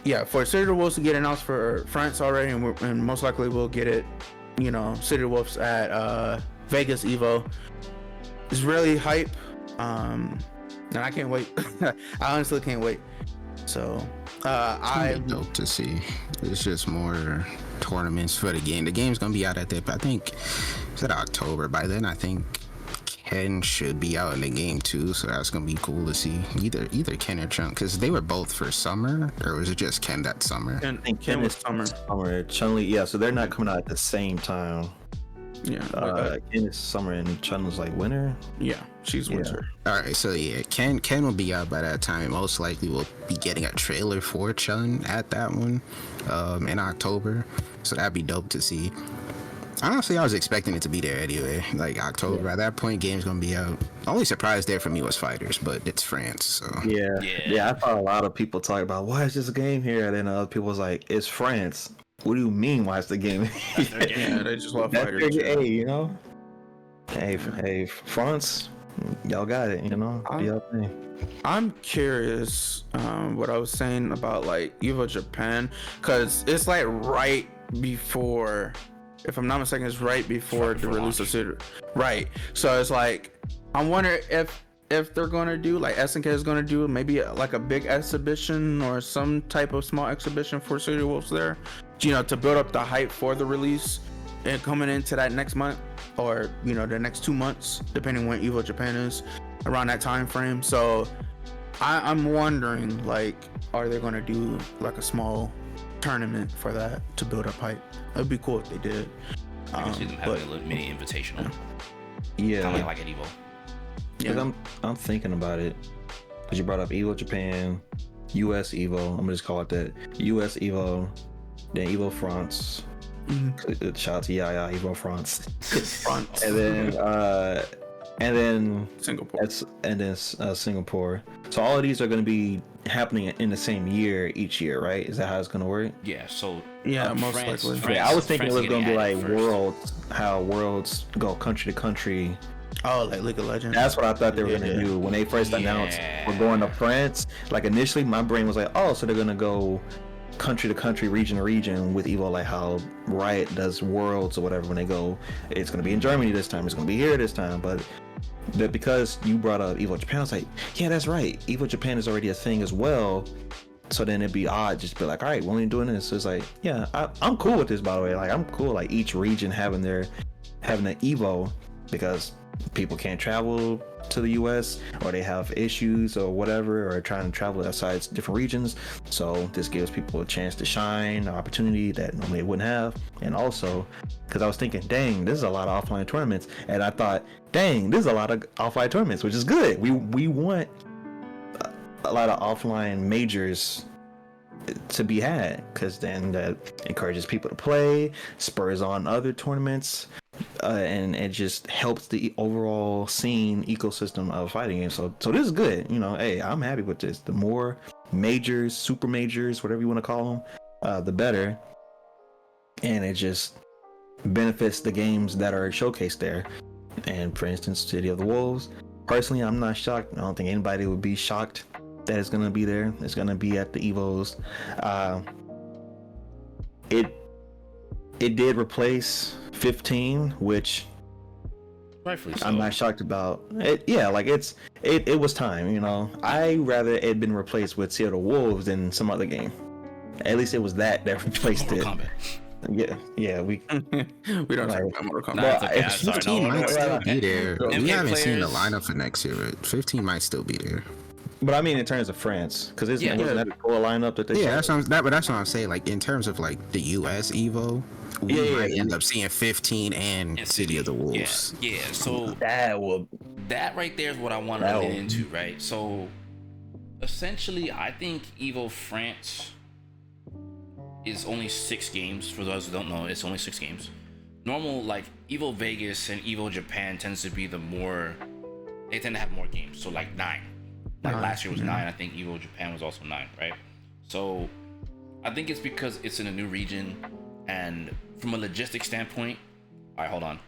yeah, for City of the Wolves to get announced for France already, and most likely we'll get it, City of the Wolves at Vegas Evo. It's really hype, and I can't wait. I honestly can't wait. So I dope to see. It's just more tournaments for the game. The game's gonna be out at that, I think it's at October. By then, I think Ken should be out in the game too, so that's gonna be cool to see. Either Ken or Chun, because they were both for summer, or was it just Ken that summer? I think Ken was summer. Chun-Li, yeah. So they're not coming out at the same time. Yeah. Ken is summer and Chun was like winter. Yeah, she's winter. All right, so yeah, Ken will be out by that time. Most likely we'll be getting a trailer for Chun at that one in October, so that'd be dope to see. Honestly, I was expecting it to be there anyway. Like October, by that point, game's gonna be out. The only surprise there for me was Fighters, but it's France, so Yeah. I thought a lot of people talk about why is this game here, and then other people was like, it's France. What do you mean? Why is the game here? Yeah, they just love Fighters. Hey, France, y'all got it. Do y'all thing. I'm curious what I was saying about like Evo Japan, because it's like right before. If I'm not mistaken, it's right before the release of City. Right. So it's like, I'm wondering if they're going to do, like SNK is going to do maybe like a big exhibition or some type of small exhibition for City Wolves there, to build up the hype for the release and coming into that next month or, the next 2 months, depending when Evo Japan is around that time frame. So I'm wondering, like, are they going to do like a small tournament for that to build up hype? It'd be cool if they did. I can see them having a little mini invitational. Yeah. Kind of like at Evo. Yeah. I'm thinking about it because you brought up Evo Japan, US Evo. I'm gonna just call it that. US Evo, then Evo France. Mm-hmm. Shout out to Yaya Evo France. France. and then Singapore. Singapore. So all of these are going to be happening in the same year each year, right? Is that how it's going to work? Yeah. So most likely. I was thinking it was going to be like first. Worlds, how Worlds go country to country. Oh, like League of Legends. That's what I thought they were going to do when they first announced we're going to France. Like initially, my brain was like, oh, so they're going to go country to country, region to region with Evo, like how Riot does Worlds or whatever. When they go, it's going to be in Germany this time. It's going to be here this time, but because you brought up Evo Japan, I was like, yeah, that's right. Evo Japan is already a thing as well. So then it'd be odd just to be like, all right, we're only doing this. So it's like, yeah, I'm cool with this, by the way. Like, I'm cool, like each region having an Evo, because people can't travel to the US or they have issues or whatever, or trying to travel outside different regions. So this gives people a chance to shine, an opportunity that normally they wouldn't have. And also, because I was thinking, dang, this is a lot of offline tournaments, and I thought, dang, this is a lot of offline tournaments, which is good. We want a lot of offline majors to be had, because then that encourages people to play, spurs on other tournaments, and it just helps the overall scene ecosystem of fighting games. So this is good. Hey, I'm happy with this. The more majors, super majors, whatever you want to call them, the better. And it just benefits the games that are showcased there. And for instance, City of the Wolves, personally, I'm not shocked. I don't think anybody would be shocked that it's going to be there. It's going to be at the Evos. It did replace 15, which Rightfully so. I'm not shocked about it. Yeah, like it was time, you know. I rather it had been replaced with Seattle Wolves than some other game. At least it was that replaced Mortal it. Kombat. Yeah, we We don't talk Like- about Mortal Kombat. Nah, it's okay. I'm If sorry. 15 No, might no, still no. be there. MK We haven't seen the players- lineup for next year, but 15 might still be there. but I mean in terms of France, because Yeah. wasn't that a full lineup that they Yeah, showed? that's what I'm saying. Like in terms of like the US Evo, we Yeah, might yeah. end up seeing 15 and City of the Wolves. Yeah. So That will that right there is what I want to That get will- into, right? So essentially, I think Evo France is only 6 games. For those who don't know, it's only 6 games. Normal, like Evo Vegas and Evo Japan tends to be they tend to have more games. So like 9. Like last year was 9. I think Evo Japan was also 9, right? So I think it's because it's in a new region, and from a logistics standpoint, all right, hold on.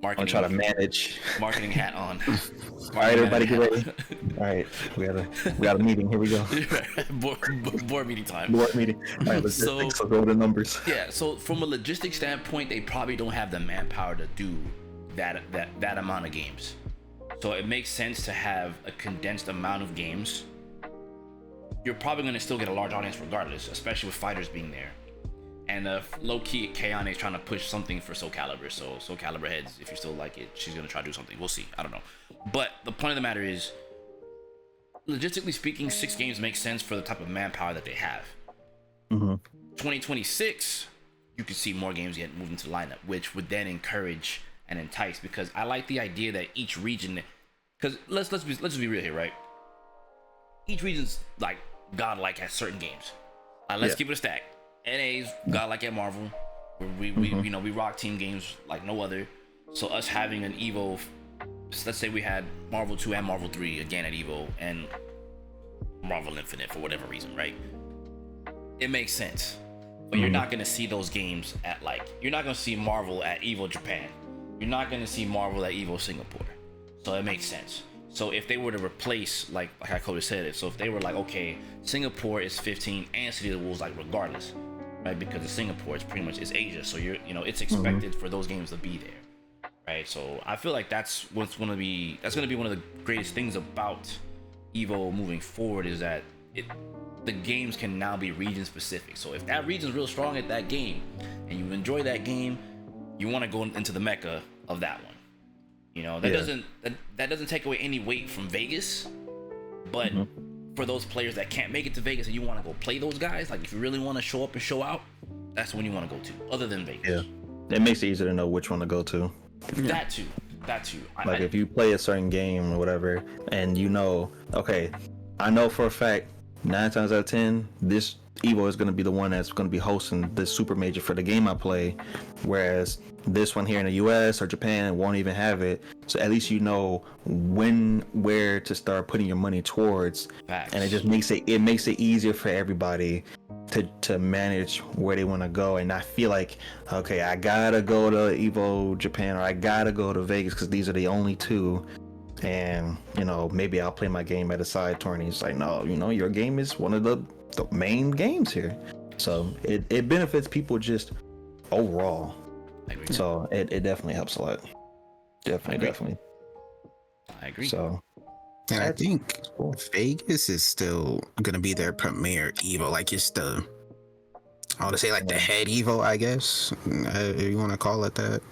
I'm trying to manage. Marketing hat on. All right, everybody get ready. All right, we got a meeting. Here we go. Board meeting time. Board meeting. All right, let's So- so go to the numbers. Yeah, so from a logistics standpoint, they probably don't have the manpower to do that amount of games. So it makes sense to have a condensed amount of games. You're probably going to still get a large audience regardless, especially with fighters being there. And low-key, Kayane is trying to push something for Soul Calibur. So Soul Calibur heads, if you still like it, she's going to try to do something. We'll see. I don't know. But the point of the matter is, logistically speaking, 6 games makes sense for the type of manpower that they have. 2026, you could see more games get moved into the lineup, which would then encourage and entice, because I like the idea that each region, because let's just be real here, right? Each region's like godlike at certain games. Let's keep it a stack. NA's godlike at Marvel. We you know, we rock team games like no other. So us having an Evo, let's say we had Marvel 2 and Marvel 3 again at Evo, and Marvel Infinite for whatever reason, right? It makes sense. But you're not gonna see those games at you're not gonna see Marvel at Evo Japan. You're not gonna see Marvel at Evo Singapore. So it makes sense. So if they were to replace, like I could have said it, so if they were like, okay, Singapore is 15 and City of the Wolves, like regardless, right? Because the Singapore is pretty much is Asia, so it's expected for those games to be there, right? So I feel like that's gonna be one of the greatest things about Evo moving forward, is that the games can now be region specific. So if that region's real strong at that game and you enjoy that game, you want to go into the mecca of that one. That doesn't take away any weight from Vegas, but for those players that can't make it to Vegas and you want to go play those guys, like if you really want to show up and show out, that's when you want to go to, other than Vegas. Yeah, it makes it easier to know which one to go to. That too. Like if you play a certain game or whatever, and okay, I know for a fact 9 times out of 10, this Evo is going to be the one that's going to be hosting this super major for the game I play, whereas this one here in the US or Japan won't even have it. So at least you know where to start putting your money towards. Facts. And it just makes it easier for everybody to manage where they want to go and not feel like, okay, I gotta go to Evo Japan or I gotta go to Vegas because these are the only 2. And maybe I'll play my game at a side tourney. It's like, no, your game is one of the main games here, so it benefits people just overall. I agree. So it definitely helps a lot. Definitely. I agree. So And I That's think cool. Vegas is still gonna be their premier Evo. Like it's I want to say like the head Evo, I guess. If you want to call it that.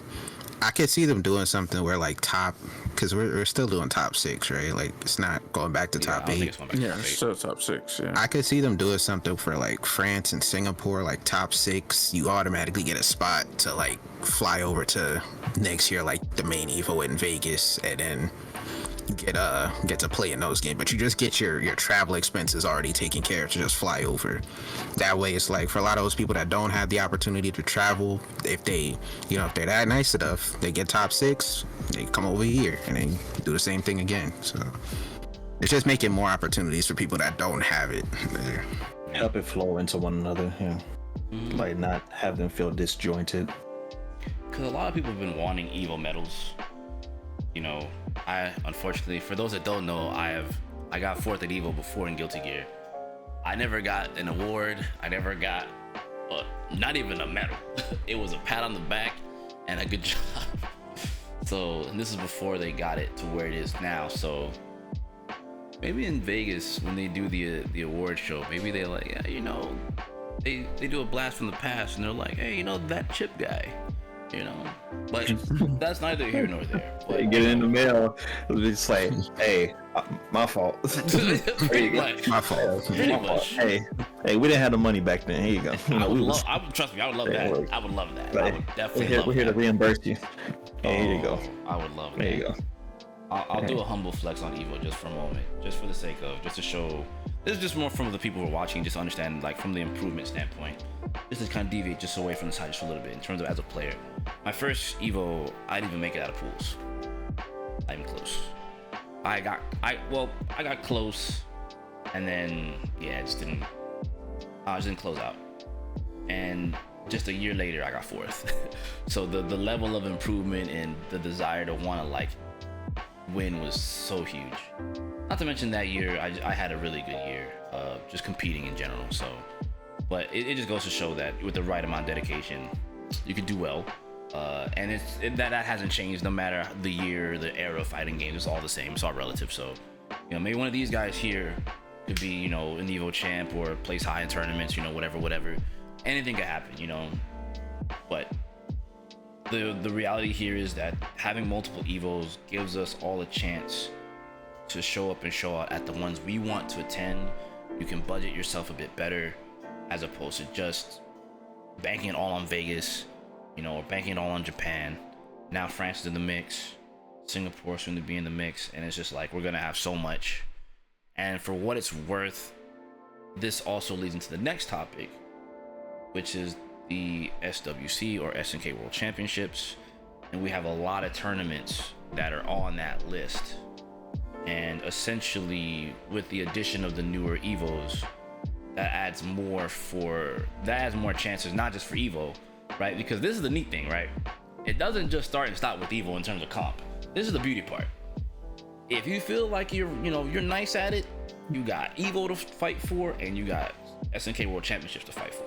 I could see them doing something where like because we're still doing top 6, right? Like it's not going back to I top don't think 8. it's going back to Yeah, top 8. still top 6. Yeah. I could see them doing something for like France and Singapore, like top 6. You automatically get a spot to like fly over to next year, like the main Evo in Vegas, and then get to play in those games. But you just get your travel expenses already taken care of to just fly over. That way, it's like for a lot of those people that don't have the opportunity to travel, if they're that nice enough, they get top 6, they come over here and then do the same thing again. So it's just making more opportunities for people that don't have it there. help it flow into one another. Yeah, like not have them feel disjointed. Because a lot of people have been wanting Evo medals. I unfortunately, for those that don't know, I got 4th at Evo before in Guilty Gear. I never got an award. I never got not even a medal. It was a pat on the back and a good job. So and this is before they got it to where it is now. So maybe in Vegas when they do the award show, maybe they like, yeah, you know, they do a blast from the past and they're like, hey, you know, that Chip guy, you know. But that's neither here nor there. But, Get it in the mail. It's like, hey, my fault. Pretty much. My fault. Pretty much. Hey, we didn't have the money back then. Here you go. You know, Trust me, I would love that. I would love that. I would definitely love that. We're here to reimburse you. Hey, here you go. I would love that. There you go. I'll do a humble flex on Evo just for a moment, just for the sake of, just to show. This is just more from the people who are watching, just to understand, like, from the improvement standpoint. This is kind of deviate just away from the side just a little bit in terms of as a player. My first Evo, I didn't even make it out of pools. Not even close. I got close, and then yeah, I just didn't close out. And just a year later, I got fourth. So the level of improvement and the desire to want to like win was so huge. Not to mention that year, I had a really good year, just competing in general. So, but it just goes to show that with the right amount of dedication, you can do well. And that hasn't changed no matter the year, the era of fighting games. It's all the same. It's all relative. So, you know, maybe one of these guys here could be, you know, an Evo champ or place high in tournaments, you know, whatever. Anything could happen, you know. But the reality here is that having multiple Evos gives us all a chance to show up and show out at the ones we want to attend. You can budget yourself a bit better as opposed to just banking it all on Vegas, you know, or banking it all on Japan. Now France is in the mix, Singapore soon to be in the mix, and it's just like we're gonna have so much. And for what it's worth, this also leads into the next topic, which is the SWC or SNK World Championships, and we have a lot of tournaments that are on that list. And essentially, with the addition of the newer Evos, that adds more chances, not just for Evo, right? Because this is the neat thing, right? It doesn't just start and stop with Evo in terms of comp. This is the beauty part. If you feel like you're nice at it, you got Evo to fight for, and you got SNK World Championships to fight for.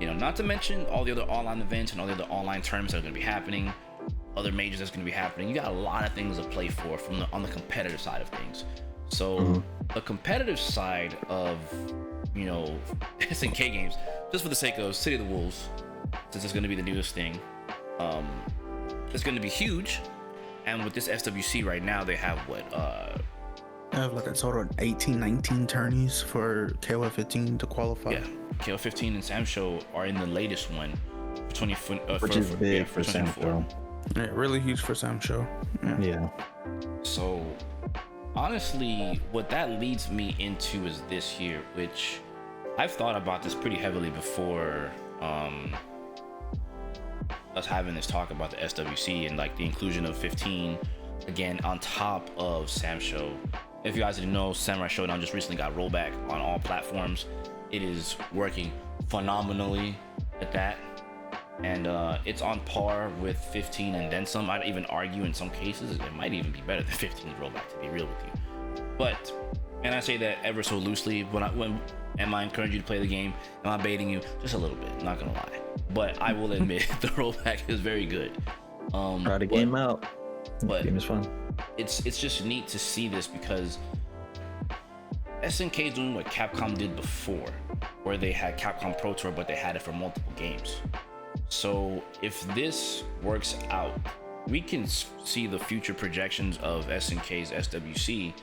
You know, not to mention all the other online events and all the other online tournaments that are going to be happening, other majors that's going to be happening. You got a lot of things to play for on the competitive side of things. So the competitive side of, you know, SNK games, just for the sake of City of the Wolves, since it's going to be the newest thing, it's going to be huge. And with this SWC right now, they have I have like a total of 18, 19 tourneys for KOF 15 to qualify. Yeah, KOF 15 and Sam Show are in the latest one, for which is big for Sam Show. Yeah, really huge for Sam Show. Yeah. So honestly, what that leads me into is this here, which I've thought about this pretty heavily before us having this talk about the SWC and like the inclusion of 15 again on top of Sam Show. If you guys didn't know, Samurai Showdown just recently got rollback on all platforms. It is working phenomenally at that, and it's on par with 15 and then some. I'd even argue in some cases it might even be better than 15's rollback, to be real with you. But, and I say that ever so loosely, when am I encouraging you to play the game? Am I baiting you? Just a little bit, not gonna lie. But I will admit the rollback is very good. Try the game out. But game is fun. It's just neat to see this because SNK is doing what Capcom did before, where they had Capcom Pro Tour, but they had it for multiple games. So if this works out, we can see the future projections of SNK's SWC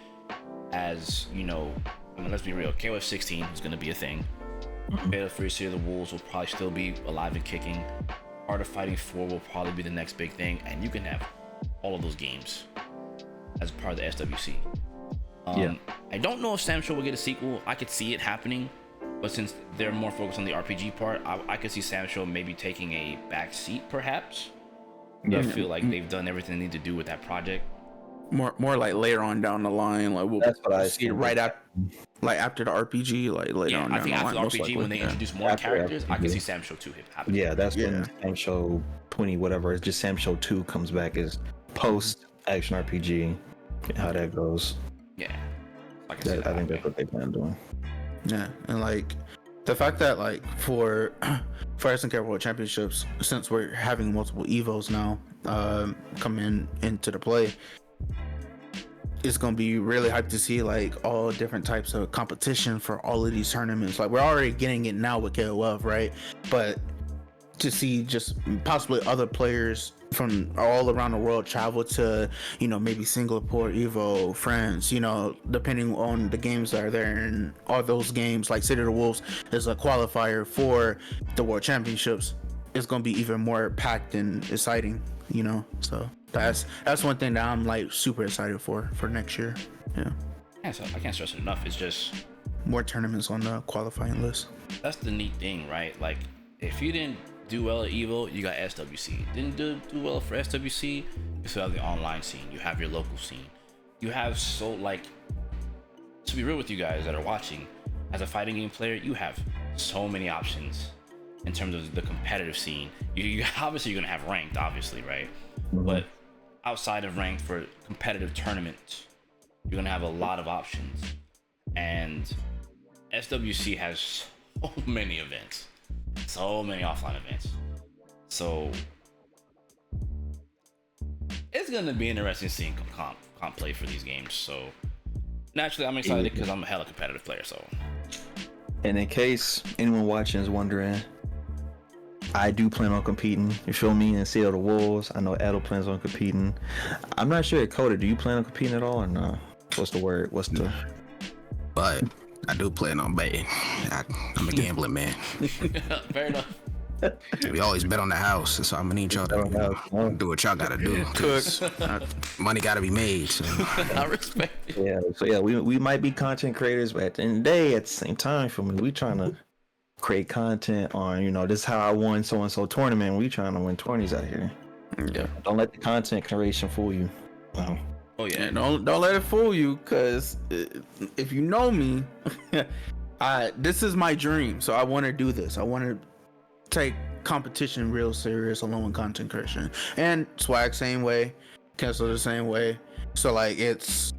as, you know, I mean, let's be real, KOF 16 is going to be a thing. Beta 3 City of the Wolves will probably still be alive and kicking. Art of Fighting 4 will probably be the next big thing, and you can have all of those games as part of the SWC. I don't know if Sam Show will get a sequel. I could see it happening, but since they're more focused on the RPG part, I could see Sam Show maybe taking a back seat, perhaps. I feel like they've done everything they need to do with that project. More like later on down the line, like we'll That's what I see right after, like after the RPG, like later on. I think down after the line, the RPG, likely, when they introduce more After characters, I RPG. can see Sam Show 2 happen. Yeah, that's when Sam Show 20 whatever. It's just Sam Show 2 comes back as post action RPG. How that goes. Yeah. I think that's what they plan on doing. Yeah, and like the fact that like for SNK World Championships, since we're having multiple Evos now, coming into the play. It's gonna be really hyped to see like all different types of competition for all of these tournaments. Like we're already getting it now with KOF, right? But to see just possibly other players from all around the world travel to, you know, maybe Singapore, Evo, France, you know, depending on the games that are there, and all those games like City of the Wolves is a qualifier for the World Championships. It's gonna be even more packed and exciting, you know. So that's one thing that I'm like super excited for next year. Yeah. I can't stress it enough. It's just more tournaments on the qualifying list. that's the neat thing, right? Like if you didn't do well at Evo, you got SWC. Didn't do well for SWC, you still have the online scene. You have your local scene. You have so like, to be real with you guys that are watching, as a fighting game player, you have so many options in terms of the competitive scene. You obviously you're gonna have ranked, obviously, right? But outside of ranked for competitive tournaments, you're gonna have a lot of options. And SWC has so many events, so many offline events. So it's gonna be interesting seeing comp play for these games. So naturally, I'm excited because I'm a hella competitive player. So, And in case anyone watching is wondering, I do plan on competing. You feel me? In City of the Wolves. I know Edo plans on competing. I'm not sure, Coda, do you plan on competing at all or no? What's the word? But I do plan on betting. I'm a gambling man. fair enough. We always bet on the house, so I'm gonna need y'all to do what y'all gotta do. 'Cause money gotta be made. So. I respect it. Yeah, so yeah, we might be content creators, but at the end of the day, at the same time, for me, we trying to create content on, you know, this is how I won so and so tournament. We trying to win 20s out here. Yeah. Don't let the content creation fool you. Oh yeah. And don't let it fool you, because if you know me, this is my dream. So I want to do this. I want to take competition real serious along with content creation. And Swag same way, Kensou the same way. So like it's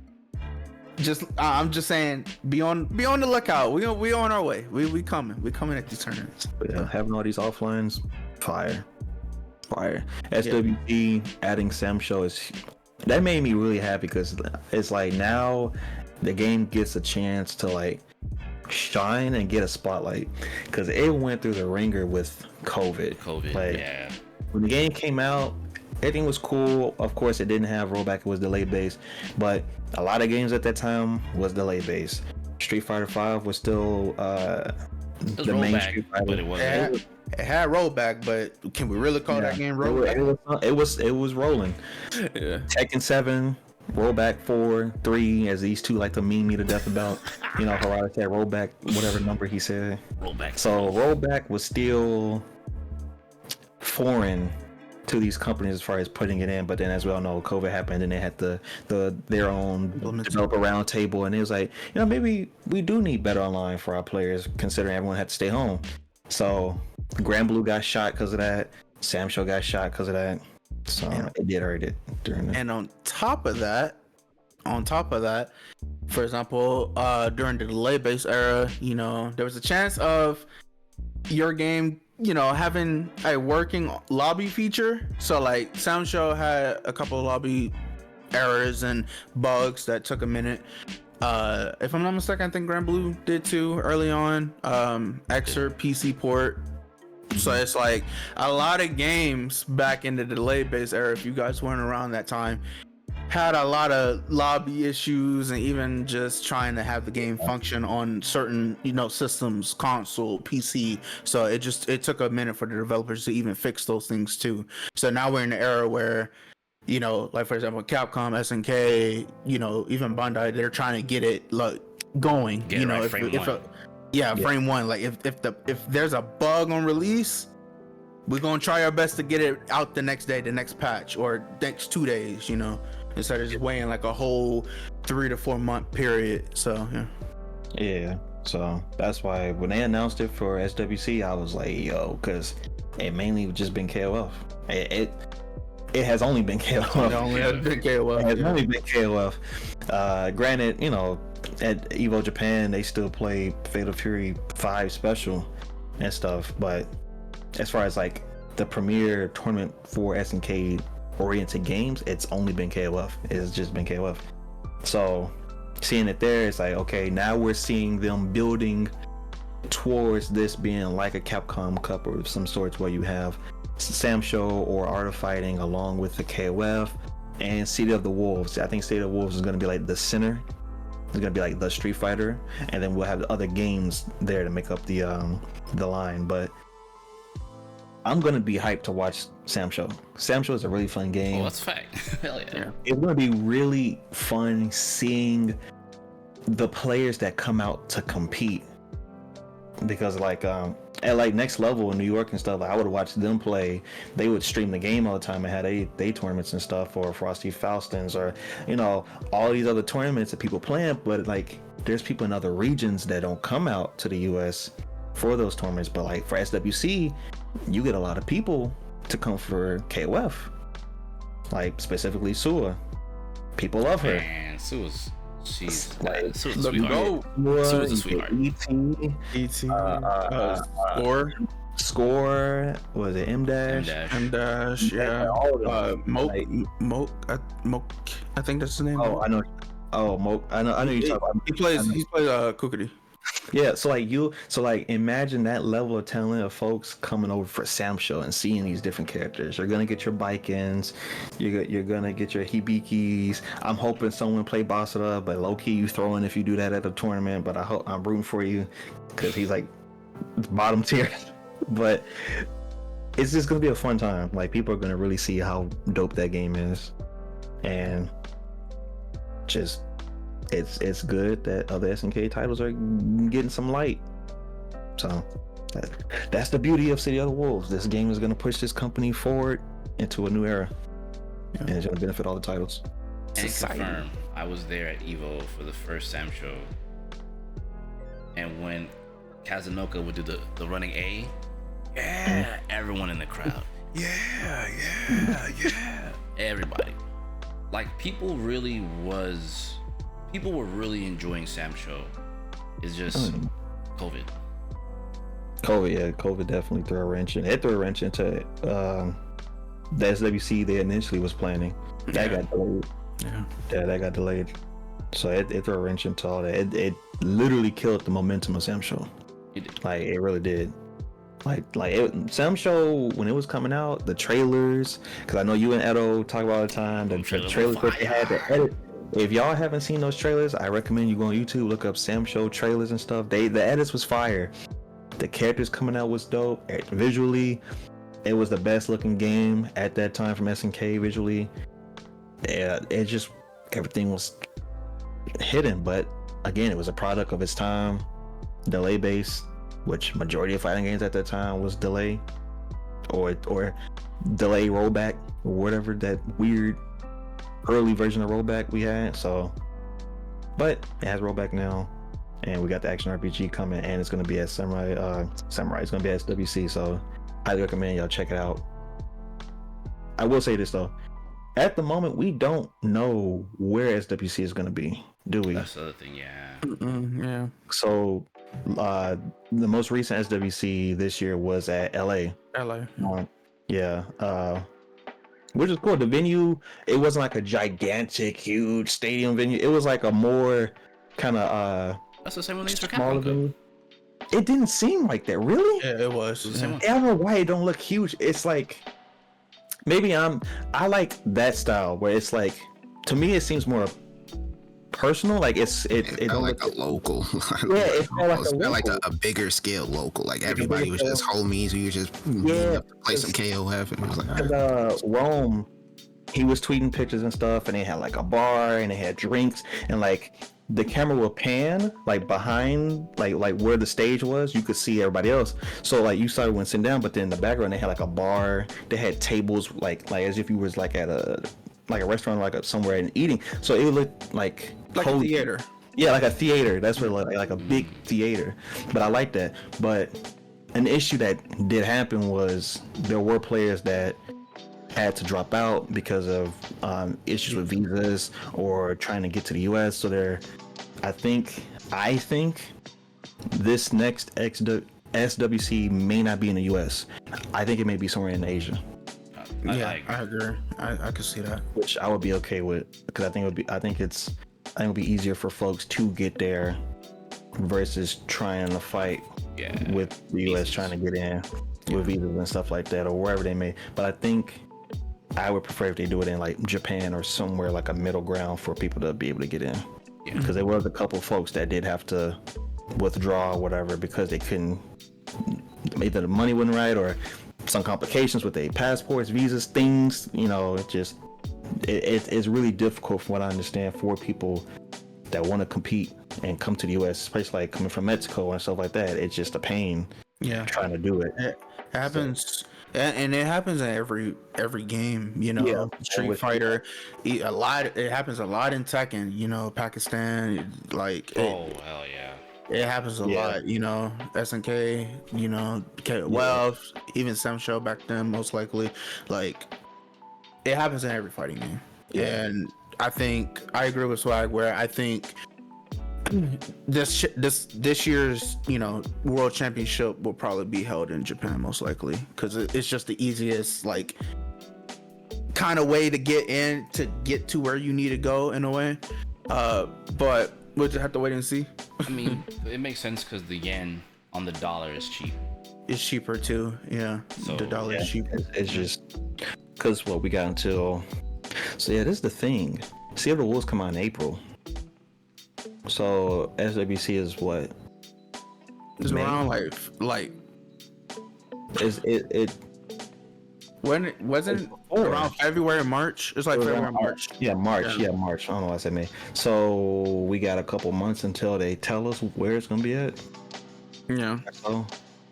just I'm just saying, be on the lookout. We on our way. We coming at these tournaments. But yeah, having all these offlines, fire. SWC adding SamShow that made me really happy, because it's like now the game gets a chance to like shine and get a spotlight, because it went through the ringer with COVID. Like, yeah. when the game came out, everything was cool. Of course, it didn't have rollback; it was delay based. But a lot of games at that time was delay based. Street Fighter V was still the main Street Fighter, but it wasn't. It had rollback, but can we really call that game rollback? It was rolling. Yeah. Tekken 7, rollback 4, 3, as these two like to meme me to death about. You know, Harada said rollback, whatever number he said. Rollback. So rollback was still foreign to these companies as far as putting it in, but then as we all know, COVID happened and they had their own developer round table, and it was like, you know, maybe we do need better online for our players, considering everyone had to stay home. So Grand Blue got shot because of that. SamShow got shot because of that. So it did hurt it during that. And on top of that, for example, during the delay-based era, you know, there was a chance of your game, you know, having a working lobby feature. So like SamShow had a couple of lobby errors and bugs that took a minute. If I'm not mistaken, I think Grand Blue did too early on. Excerpt PC port. So it's like a lot of games back in the delay-based era, if you guys weren't around that time, had a lot of lobby issues, and even just trying to have the game function on certain, you know, systems, console, PC. So it took a minute for the developers to even fix those things too. So now we're in the era where, you know, like for example, Capcom, SNK, you know, even Bandai, they're trying to get it like going. Get you know, right, frame one. Like if there's a bug on release, we're gonna try our best to get it out the next day, the next patch, or next 2 days. You know, instead of just waiting like a whole 3 to 4 month period. So Yeah. So that's why when they announced it for SWC, I was like, yo, because it mainly just been KOF. It has only been KOF. It only has been KOF. It has only been KOF. Granted, you know, at Evo Japan, they still play Fatal Fury 5 special and stuff, but as far as like the premier tournament for SNK oriented games, it's only been KOF. It's just been KOF. So seeing it there, it's like, okay, now we're seeing them building towards this being like a Capcom Cup or some sorts, where you have Samsho or Art of Fighting along with the KOF and City of the Wolves. I think City of the Wolves is going to be like the center. It's going to be like the Street Fighter, and then we'll have the other games there to make up the line. But I'm going to be hyped to watch Samsho. Samsho is a really fun game. Oh, that's a fact. Hell yeah. It's going to be really fun seeing the players that come out to compete, because like at like Next Level in New York and stuff, like, I would watch them play. They would stream the game all the time and had they tournaments and stuff, or Frosty Faustins, or you know, all these other tournaments that people playing. But like there's people in other regions that don't come out to the US for those tournaments. But like for SWC, you get a lot of people to come for KOF, like specifically Sua. People love her. Man, Sua's she's Like, Sua's a the sweetheart. GOAT. Sua's a sweetheart. Score, Was it M Dash? M-Dash, yeah. Moke, I think that's the name. Oh, I know. Oh, Moke. I know you talk about. He plays Cookin. Yeah, so like imagine that level of talent of folks coming over for Samsho and seeing these different characters. You're gonna get your Bikins, you're gonna get your Hibikis. I'm hoping someone play Basara, but low key you throw in if you do that at a tournament. But I'm rooting for you because he's like bottom tier. But it's just gonna be a fun time. Like people are gonna really see how dope that game is, and just. It's good that other SNK titles are getting some light. So that's the beauty of City of the Wolves. This game is going to push this company forward into a new era, and it's going to benefit all the titles. And confirm, I was there at Evo for the first Sam show, and when Kazunoko would do the running A, yeah, everyone in the crowd, yeah, everybody, like people were really enjoying Sam show. It's just COVID. COVID definitely threw a wrench in. It threw a wrench into the SWC they initially was planning. That got delayed. Yeah, that got delayed. So it threw a wrench into all that. It literally killed the momentum of Sam show. Like it really did. Sam show when it was coming out, the trailers, because I know you and Edo talk about all the time. The trailers that they had to edit. If y'all haven't seen those trailers, I recommend you go on YouTube, look up Sam Show trailers and stuff. The edits was fire. The characters coming out was dope. Visually, it was the best looking game at that time from SNK visually. Yeah, it just, everything was hidden. But again, it was a product of its time, delay based, which majority of fighting games at that time was delay or delay rollback or whatever that weird early version of rollback we had. So but it has rollback now, and we got the action RPG coming, and it's going to be at Samurai. It's going to be at SWC, so I recommend y'all check it out. I will say this though, at the moment we don't know where SWC is going to be, do we? That's the other thing. Yeah. Yeah. So the most recent SWC this year was at LA. Which is cool. The venue, it wasn't like a gigantic, huge stadium venue. It was like a more kind of That's the same one they used for smaller Capcom. venue. It didn't seem like that, really. Yeah, it was. I don't know why it don't look huge. It's like maybe I like that style where it's like, to me it seems more personal. Like it felt like a local. Yeah, it felt like a bigger scale local. Like everybody was just homies. We were just meeting up to play some KOF, and it was like Rome, he was tweeting pictures and stuff, and they had like a bar and they had drinks, and like the camera would pan like behind like where the stage was, you could see everybody else. So like you started when sitting down, but then in the background they had like a bar, they had tables like as if you was like at a restaurant, like somewhere and eating. So it looked like a theater. Yeah, like a theater. That's what like a big theater. But I like that. But an issue that did happen was there were players that had to drop out because of issues with visas or trying to get to the US. So I think this next SWC may not be in the US. I think it may be somewhere in Asia. Yeah, I agree. I could see that. which I would be okay with, because I think it would be easier for folks to get there versus trying to fight with the US trying to get in with visas and stuff like that, or wherever they may. But I think I would prefer if they do it in like Japan or somewhere like a middle ground for people to be able to get in. Because there was a couple folks that did have to withdraw or whatever because they couldn't, either the money wasn't right or some complications with their passports, visas, things. You know, it's really difficult from what I understand for people that want to compete and come to the US, especially like coming from Mexico and stuff like that. It's just a pain trying to do it. It happens, and it happens in every game. You know, Street Fighter, a lot. It happens a lot in Tekken. You know, Pakistan, like. Hell yeah. It happens a lot, you know. SNK, you know, well, even SNK back then, most likely. Like, it happens in every fighting game. And I think I agree with Swag, where I think this year's, you know, World Championship will probably be held in Japan, most likely, because it's just the easiest, like, kind of way to get to where you need to go in a way. But we'll just have to wait and see. I mean, it makes sense because the yen on the dollar is cheap. It's cheaper too. Yeah, So, the dollar is cheaper. It's just because we got until. So yeah, this is the thing. Sea of the Wolves come out in April. So SWC is what? It's May? around like Is it? when it wasn't before. around February, March. It's like February, March. Yeah, March. Yeah, March. I don't know why I said May. So we got a couple months until they tell us where it's gonna be at. Yeah, So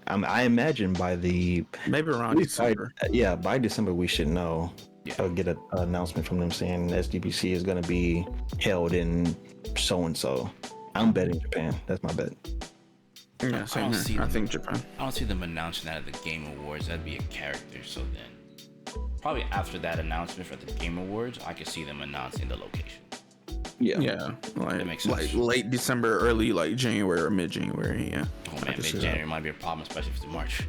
I imagine by the maybe around December. by December we should know. Yeah. Get an announcement from them saying SDBC is gonna be held in so and so. I'm betting Japan. That's my bet. Yeah, same here. I think Japan. I don't see them announcing that at the Game Awards. That'd be a character. So then, probably after that announcement for the Game Awards, I could see them announcing the location. Yeah, That makes sense. like late December, early like January or mid-January. Yeah. Oh man, mid-January might be a problem, especially if it's March.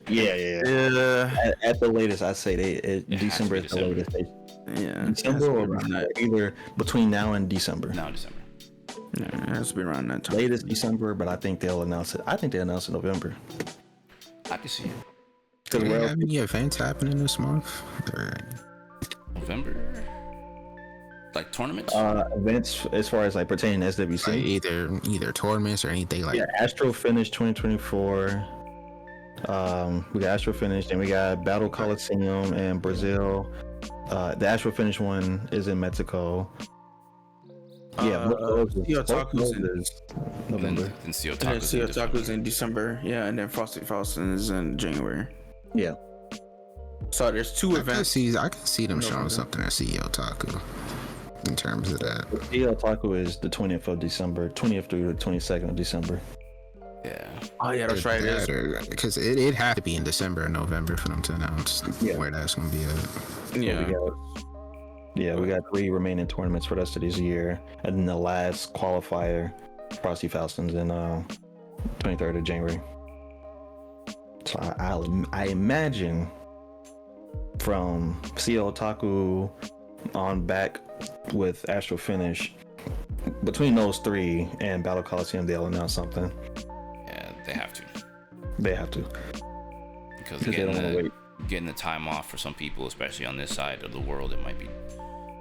Yeah. At the latest, I'd say December is the latest. Yeah. December or either between now and December. Now December. Yeah, it has to be around that time. Latest December, but I think they'll announce it. I think they announce it in November. I can see it. Because Do we have any events happening this month? Or... November. Like tournaments? events as far as like pertaining to SWC. Like either tournaments or anything like Astro Finish 2024. We got Astro Finish, then we got Battle Coliseum in Brazil. The Astro Finish one is in Mexico. Otaku's in November. Then see And then Sea Otaku's in December. Yeah, and then Frosty Faustin is in January. Yeah. So there's two events. I can see them showing something at CEO Taku in terms of that. The Otaku is the 20th of December, 20th through the 22nd of December. Yeah. Oh yeah, that's right. It is. Because it had to be in December or November for them to announce where that's going to be at. Yeah. We got 3 remaining tournaments for the rest of this year, and then the last qualifier, Frosty Faustin's in 23rd of January. So I imagine from CEO Otaku on back with Astro Finish, between those 3 and Battle Coliseum, they'll announce something. Yeah, they have to. They have to. Because They don't wanna wait. getting the time off for some people, especially on this side of the world, it might be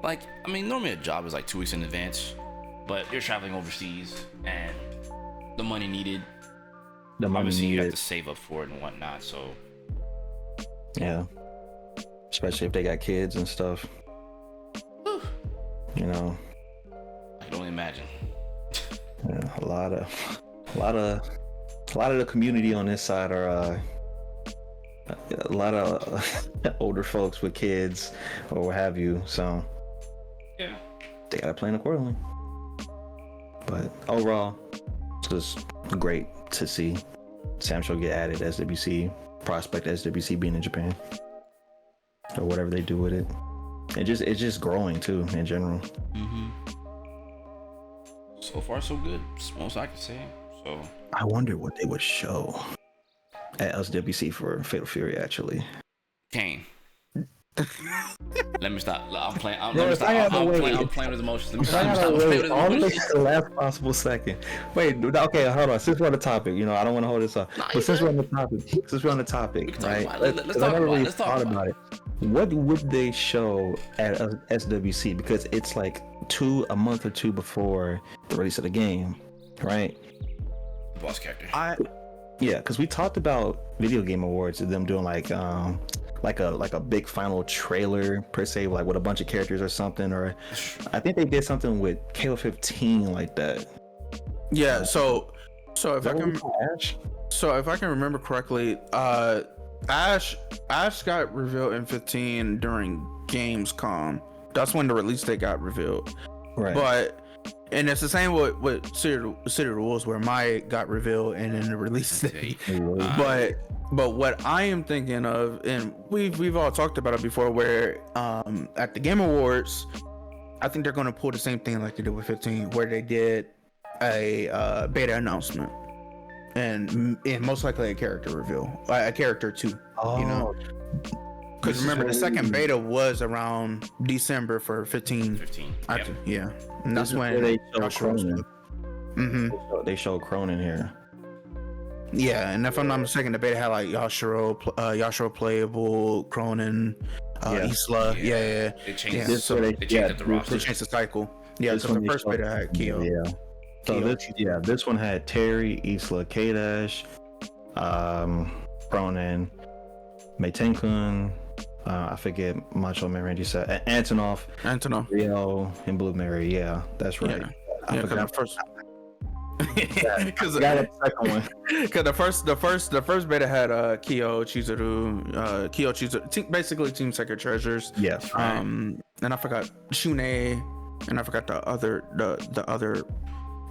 like, I mean, normally a job is like 2 weeks in advance, but you're traveling overseas and the money needed. Obviously, you have to save up for it and whatnot. So Yeah. Especially if they got kids and stuff. You know. I can only imagine. Yeah, a lot of the community on this side are a lot of older folks with kids or what have you. So Yeah. they gotta plan accordingly. But overall, it's just great to see Sam Show get added SWC, prospect SWC being in Japan, or whatever they do with it. It's just growing too in general. So far, so good. That's most I can say. So I wonder what they would show at SWC for Fatal Fury actually. Kane. Let me stop. I'm playing. I'm, Bro, let me if stop. I had to I'm wait- playing. I'm playing with emotions. Let me I stop. gotta I'm playing wait with all the way emotions. to the last possible second. Wait, okay, hold on. Since we're on the topic, I don't want to hold this up. Nah, you But since good. we're on the topic, We can talk right? about it. Let's 'Cause I talk never about it. really Let's talk thought about about it. What would they show at SWC? Because it's like a month or two before the release of the game, right? Boss character. Yeah, because we talked about video game awards and them doing like a big final trailer per se, like with a bunch of characters or something. Or I think they did something with KO 15 like that. Yeah. So if I can Ash? remember correctly, Ash got revealed in 15 during Gamescom. That's when the release date got revealed. Right. And it's the same with City of Wolves, where Mai got revealed and then the release date. But what I am thinking of, and we've all talked about it before, where at the Game Awards, I think they're going to pull the same thing like they did with 15, where they did a beta announcement and most likely a character reveal, a character too. Because remember, the second beta was around December for 15. 15. Yep. Yeah, and that's when they showed Josh Cronin. Mm-hmm. They showed Cronin here. Yeah, and if I'm not mistaken, the beta had like Yashiro playable, Cronin, Isla. Yeah. They changed. This They they- changed up the They roster. changed the cycle. Yeah, This so the one they first showed- beta had Kyo. Yeah. So this one had Terry, Isla, K-Dash, Cronin, Meitenkun, I forget Macho Man Randy said Antonov, Rio, and Blue Mary. Yeah, that's right. Yeah, I forgot. Because Got the second one. the first beta had Kyo Chizuru, basically Team Secret Treasures. Yeah. And I forgot Shune, and I forgot the other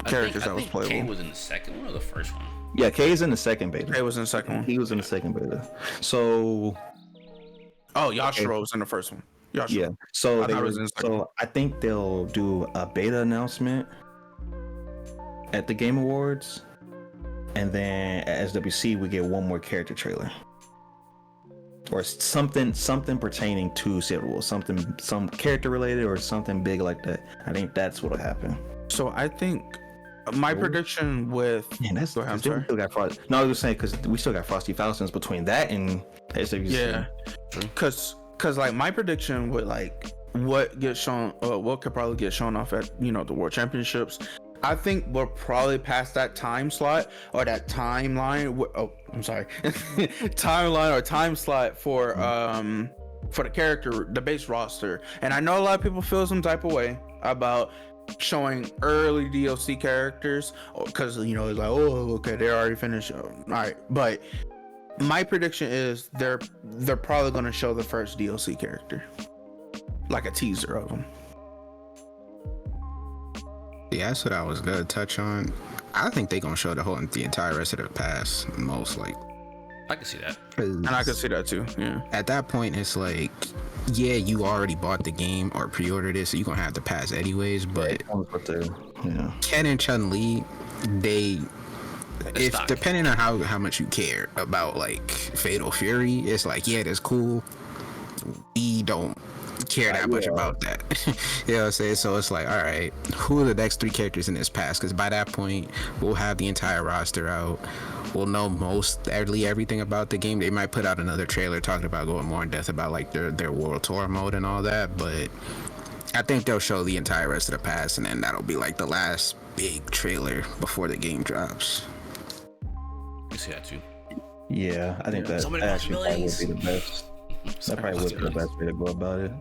characters that was K playable. was in the second one or the first one? Yeah, K's in the second beta. It was in the second one. He was in the second beta. So Yashiro was in the first one. Yashiro. yeah. So I thought it was in the second one. I think they'll do a beta announcement at the Game Awards, and then at SWC we get one more character trailer. Or something pertaining to Civil, some character related or something big like that. I think that's what'll happen. So I think my prediction with that's Go ahead, I'm we sorry. still got Frosty. No, I was just saying because we still got Frosty Falcons between that and SWC. yeah, because like my prediction with like what gets shown, what could probably get shown off at the World Championships. I think we're probably past that time slot or that timeline. I'm sorry, timeline or time slot for the character, the base roster. And I know a lot of people feel some type of way about showing early DLC characters because it's like, oh, okay, they're already finished. All right, but my prediction is they're probably going to show the first DLC character, like a teaser of them. Yeah, that's what I was gonna touch on. I think they're gonna show the entire rest of the pass, most like. I can see that. And I can see that too. Yeah. At that point, it's like, yeah, you already bought the game or pre-ordered it, so you're gonna have to pass anyways. But Ken and Chun-Li, depending on how much you care about like Fatal Fury, it's like, yeah, that's cool. We don't care that much about that. You know what I'm saying? So it's like, all right, who are the next 3 characters in this pass? Because by that point, we'll have the entire roster out. We'll know everything about the game. They might put out another trailer talking about going more in depth about like their world tour mode and all that, but I think they'll show the entire rest of the pass, and then that'll be like the last big trailer before the game drops. I can see that too. Yeah, I think that actually probably would be the best. That probably would be the best way to go about it.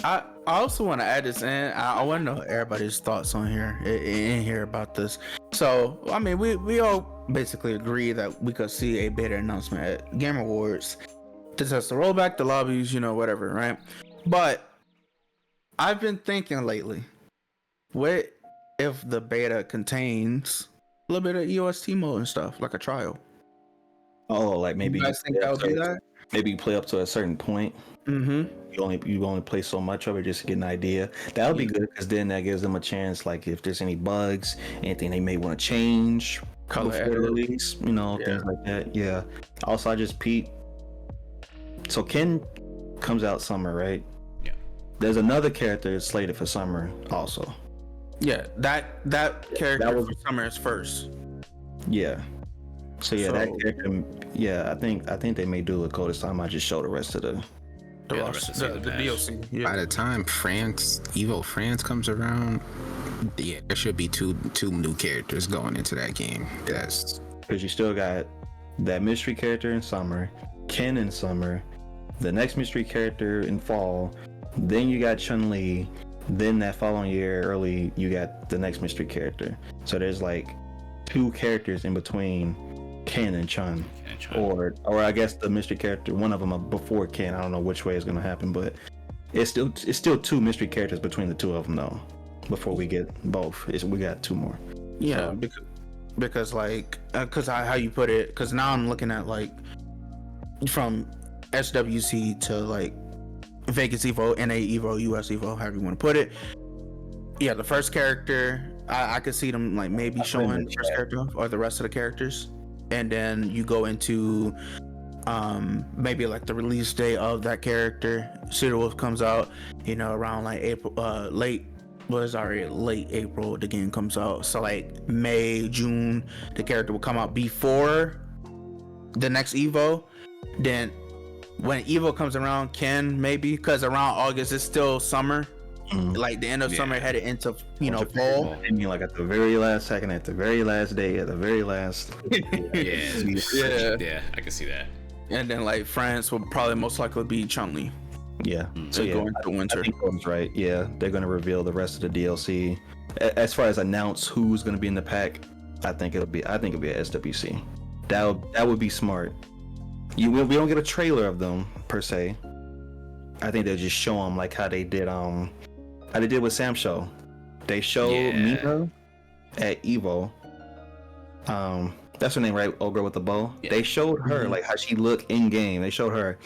I also want to add this in. I want to know everybody's thoughts on here about this. So, I mean, we all basically agree that we could see a beta announcement at Game Awards to test the rollback, the lobbies, whatever, right? But I've been thinking lately, what if the beta contains a little bit of EOST mode and stuff, like a trial? Oh, like maybe You guys think that would be that? Maybe you play up to a certain point. Mm-hmm. You only play so much of it just to get an idea. That would be good because then that gives them a chance. Like if there's any bugs, anything they may want to change before the release, things like that. Yeah. Also, I just peeped. So Ken comes out summer, right? Yeah. There's another character slated for summer also. Yeah, that character That was- for summer is first. Yeah. So yeah, that So- character. Yeah, I think they may do a code this time. I just show the rest of the. The Yeah, the rest, rest of the the season DLC. By Yeah. the time Evo France comes around, yeah, there should be two new characters going into that game. That's Because you still got that mystery character in summer, Ken in summer, the next mystery character in fall, then you got Chun-Li, then that following year early you got the next mystery character. So there's like 2 characters in between Ken and Chun. Or I guess the mystery character, one of them before Ken. I don't know which way it's gonna happen, but it's still 2 mystery characters between the 2 of them though. Before we get both, we got 2 more. Yeah, So- because like how you put it, because now I'm looking at like from SWC to like Vegas Evo, NA Evo, US Evo, however you want to put it. Yeah, the first character, I could see them like maybe showing the first character or the rest of the characters, and then you go into maybe like the release date of that character. Cedar Wolf comes out, around like April, late April the game comes out, so like May, June the character will come out before the next Evo. Then when Evo comes around, Ken maybe, because around August it's still summer, like the end of summer headed into fall. I mean, like at the very last second, at the very last day, at the very last. Yeah, I can see that. And then like France will probably most likely be Chun-Li. Yeah. So So yeah, going into winter. I think Gordon's right. Yeah, they're gonna reveal the rest of the DLC. As far as announce who's gonna be in the pack, I think it'll be a SWC. That would be smart. We don't get a trailer of them per se. I think they'll just show them like how they did with Sam Show. They showed Mina at Evo. That's her name, right? Old girl with the bow. Yeah. They showed her like how she looked in game. They showed her,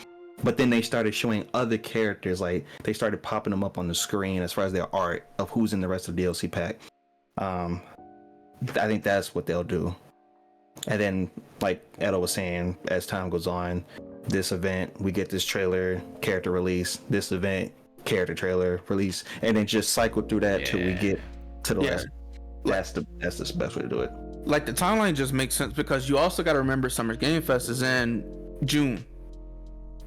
but then they started showing other characters. Like they started popping them up on the screen as far as their art of who's in the rest of the DLC pack. I think that's what they'll do. And then, like Edo was saying, as time goes on, this event we get this trailer, character release. This event, character trailer release, and then just cycle through that till we get to the last. That's the best way to do it. Like the timeline just makes sense because you also got to remember Summer Game Fest is in June.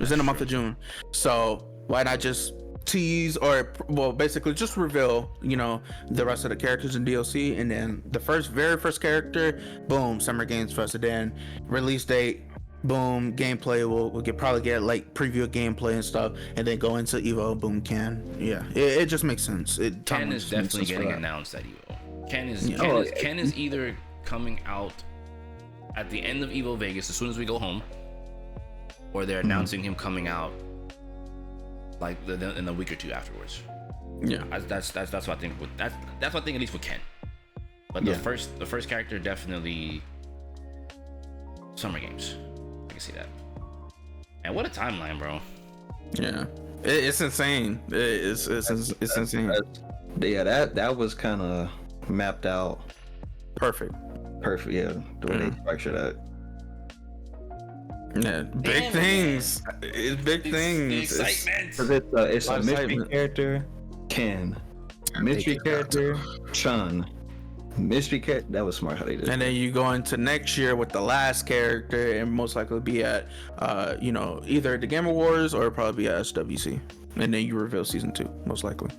It's in the month of June, so why not just tease or basically just reveal the rest of the characters in DLC, and then the very first character, boom, Summer Games Fest, and then release date, boom, gameplay we'll probably get like preview gameplay and stuff, and then go into Evo, boom, Ken. It just makes sense. Ken is definitely getting announced at Evo. Ken is either coming out at the end of Evo Vegas as soon as we go home, or they're announcing him coming out like in a week or 2 afterwards. Yeah, that's what I think. That's what I think at least with Ken. But the first character definitely Summer Games. I can see that. And what a timeline, bro. Yeah, it's insane. It's insane. That was kind of mapped out Perfect. Yeah, the way they structured that. Yeah, big things. It's big things. The excitement. It's a mystery character, Ken. Mystery character, Chun. Mystery character. That was smart how they did. And then you go into next year with the last character, and most likely be at, either the Game Awards or probably be at SWC. And then you reveal season 2, most likely.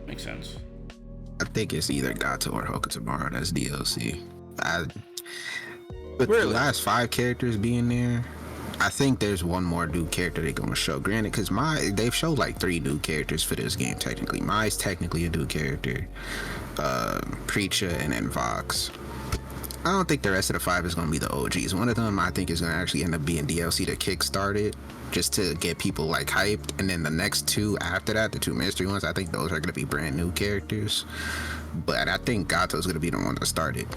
Makes sense. I think it's either Gato or Hokutomaro that's DLC. With the Really? last 5 characters being there, I think there's one more new character they're gonna show. Granted, because they've showed like 3 new characters for this game. Technically, Mai's technically a new character. Preacher and then Vox. I don't think the rest of the 5 is gonna be the OGs. One of them I think is gonna actually end up being DLC to kickstart it, just to get people like hyped. And then the next 2 after that, the 2 mystery ones, I think those are gonna be brand new characters. But I think Gato's gonna be the one to start it.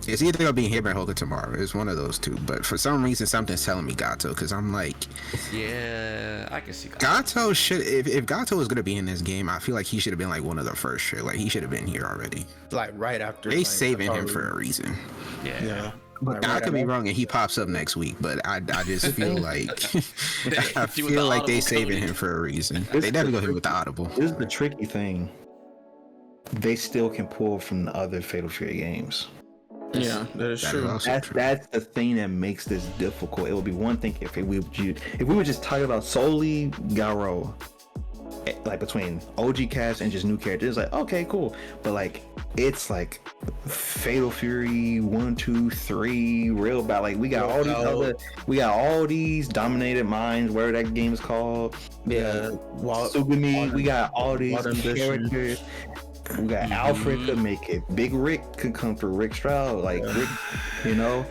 It's either gonna be him or Hokutomaro. It's one of those 2. But for some reason, something's telling me Gato, because I'm like, Yeah, I can see Gato should. If Gato was gonna be in this game, I feel like he should have been like one of the first. Like he should have been here already. Like right after. They saving him for a reason. Yeah. I could be wrong and he pops up next week, but I just feel like I With the feel like they Audible saving coding. him for a reason. They definitely go hit with the Audible. This is the tricky thing. They still can pull from the other Fatal Fury games. Yeah, that is That is true. also true. That's the thing that makes this difficult. It would be one thing if we were just talking about solely Garo, like between OG cast and just new characters. It's like, okay, cool, but like it's like Fatal Fury 1, 2, 3, real bad. Like we got all these dominated minds, whatever that game is called. Yeah, Sugami. We got all these Wild Ambition. characters. We got Alfred could make it. Big Rick could come through. Rick Stroud, like Rick, you know,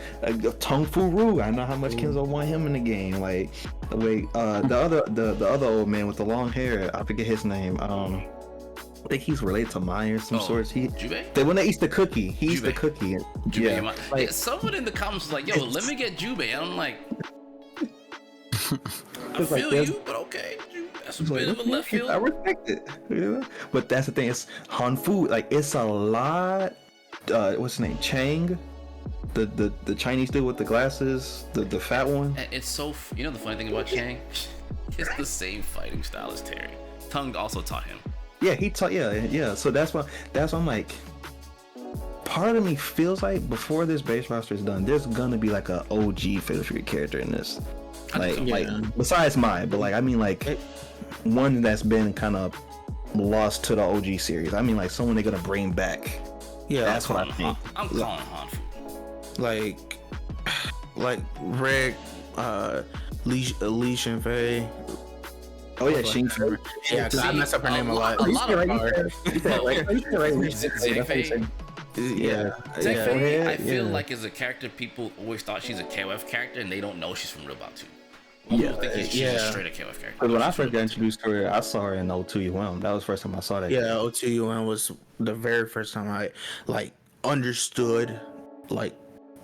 Tung Fu Ru. I know how much Kenzo want him in the game. Like, wait, the other old man with the long hair. I forget his name. I think he's related to Maya or some sorts. Jubei? When they eat the cookie, he eats the cookie. Jubei, Yeah, like, someone in the comments was like, "Yo, let me get Jubei." And I'm like, I feel like, you, but okay. That's a bit of a left field. I respect it, you know? But that's the thing. It's Han Fu. Like it's a lot. What's his name? Chang, the Chinese dude with the glasses, the fat one. And it's so. You know the funny thing about Chang? It's the same fighting style as Terry. Tung also taught him. Yeah, he taught. Yeah. So that's why I'm like. Part of me feels like before this base roster is done, there's gonna be like a OG Fatal Fury character in this. Like besides mine, but like I mean like one that's been kind of lost to the OG series. I mean like someone they're gonna bring back. Yeah, that's what I think. I'm calling Han Fu. Like Rick, Lee Shinfei. Oh yeah, Shinken. Yeah, I mess up her name a lot. Yeah. Zhengfei, I feel like is a character people always thought she's a KOF character and they don't know she's from Real Bout 2. Yeah, think she's a straight up KOF character. Because when I first got introduced to her, I saw her in 02 UM. That was the first time I saw that. Yeah, 02 UM was the very first time I like understood like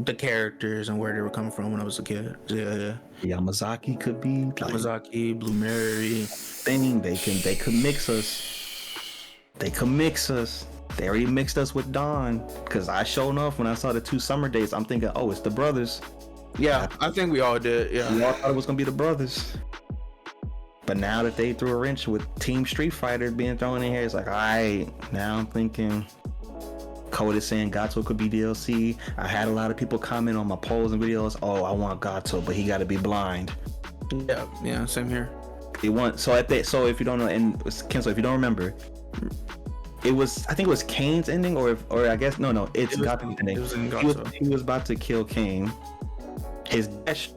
the characters and where they were coming from when I was a kid. Yeah. Yamazaki could be like, Yamazaki, Blue Mary. Thing they could mix us. They could mix us. They already mixed us with Dawn. Cause I showed enough when I saw the 2 summer days, I'm thinking, oh, it's the brothers. Yeah, I think we all did. Yeah, we all thought it was gonna be the brothers. But now that they threw a wrench with Team Street Fighter being thrown in here, it's like, all right, now I'm thinking Code is saying Gato could be DLC. I had a lot of people comment on my polls and videos, oh, I want Gato, but he gotta be blind. Yeah, same here. So if you don't know, and Kenzo, if you don't remember, I think it was Kane's ending, or I guess it's Gato's ending. It was in Gato. He was about to kill Kane. His dash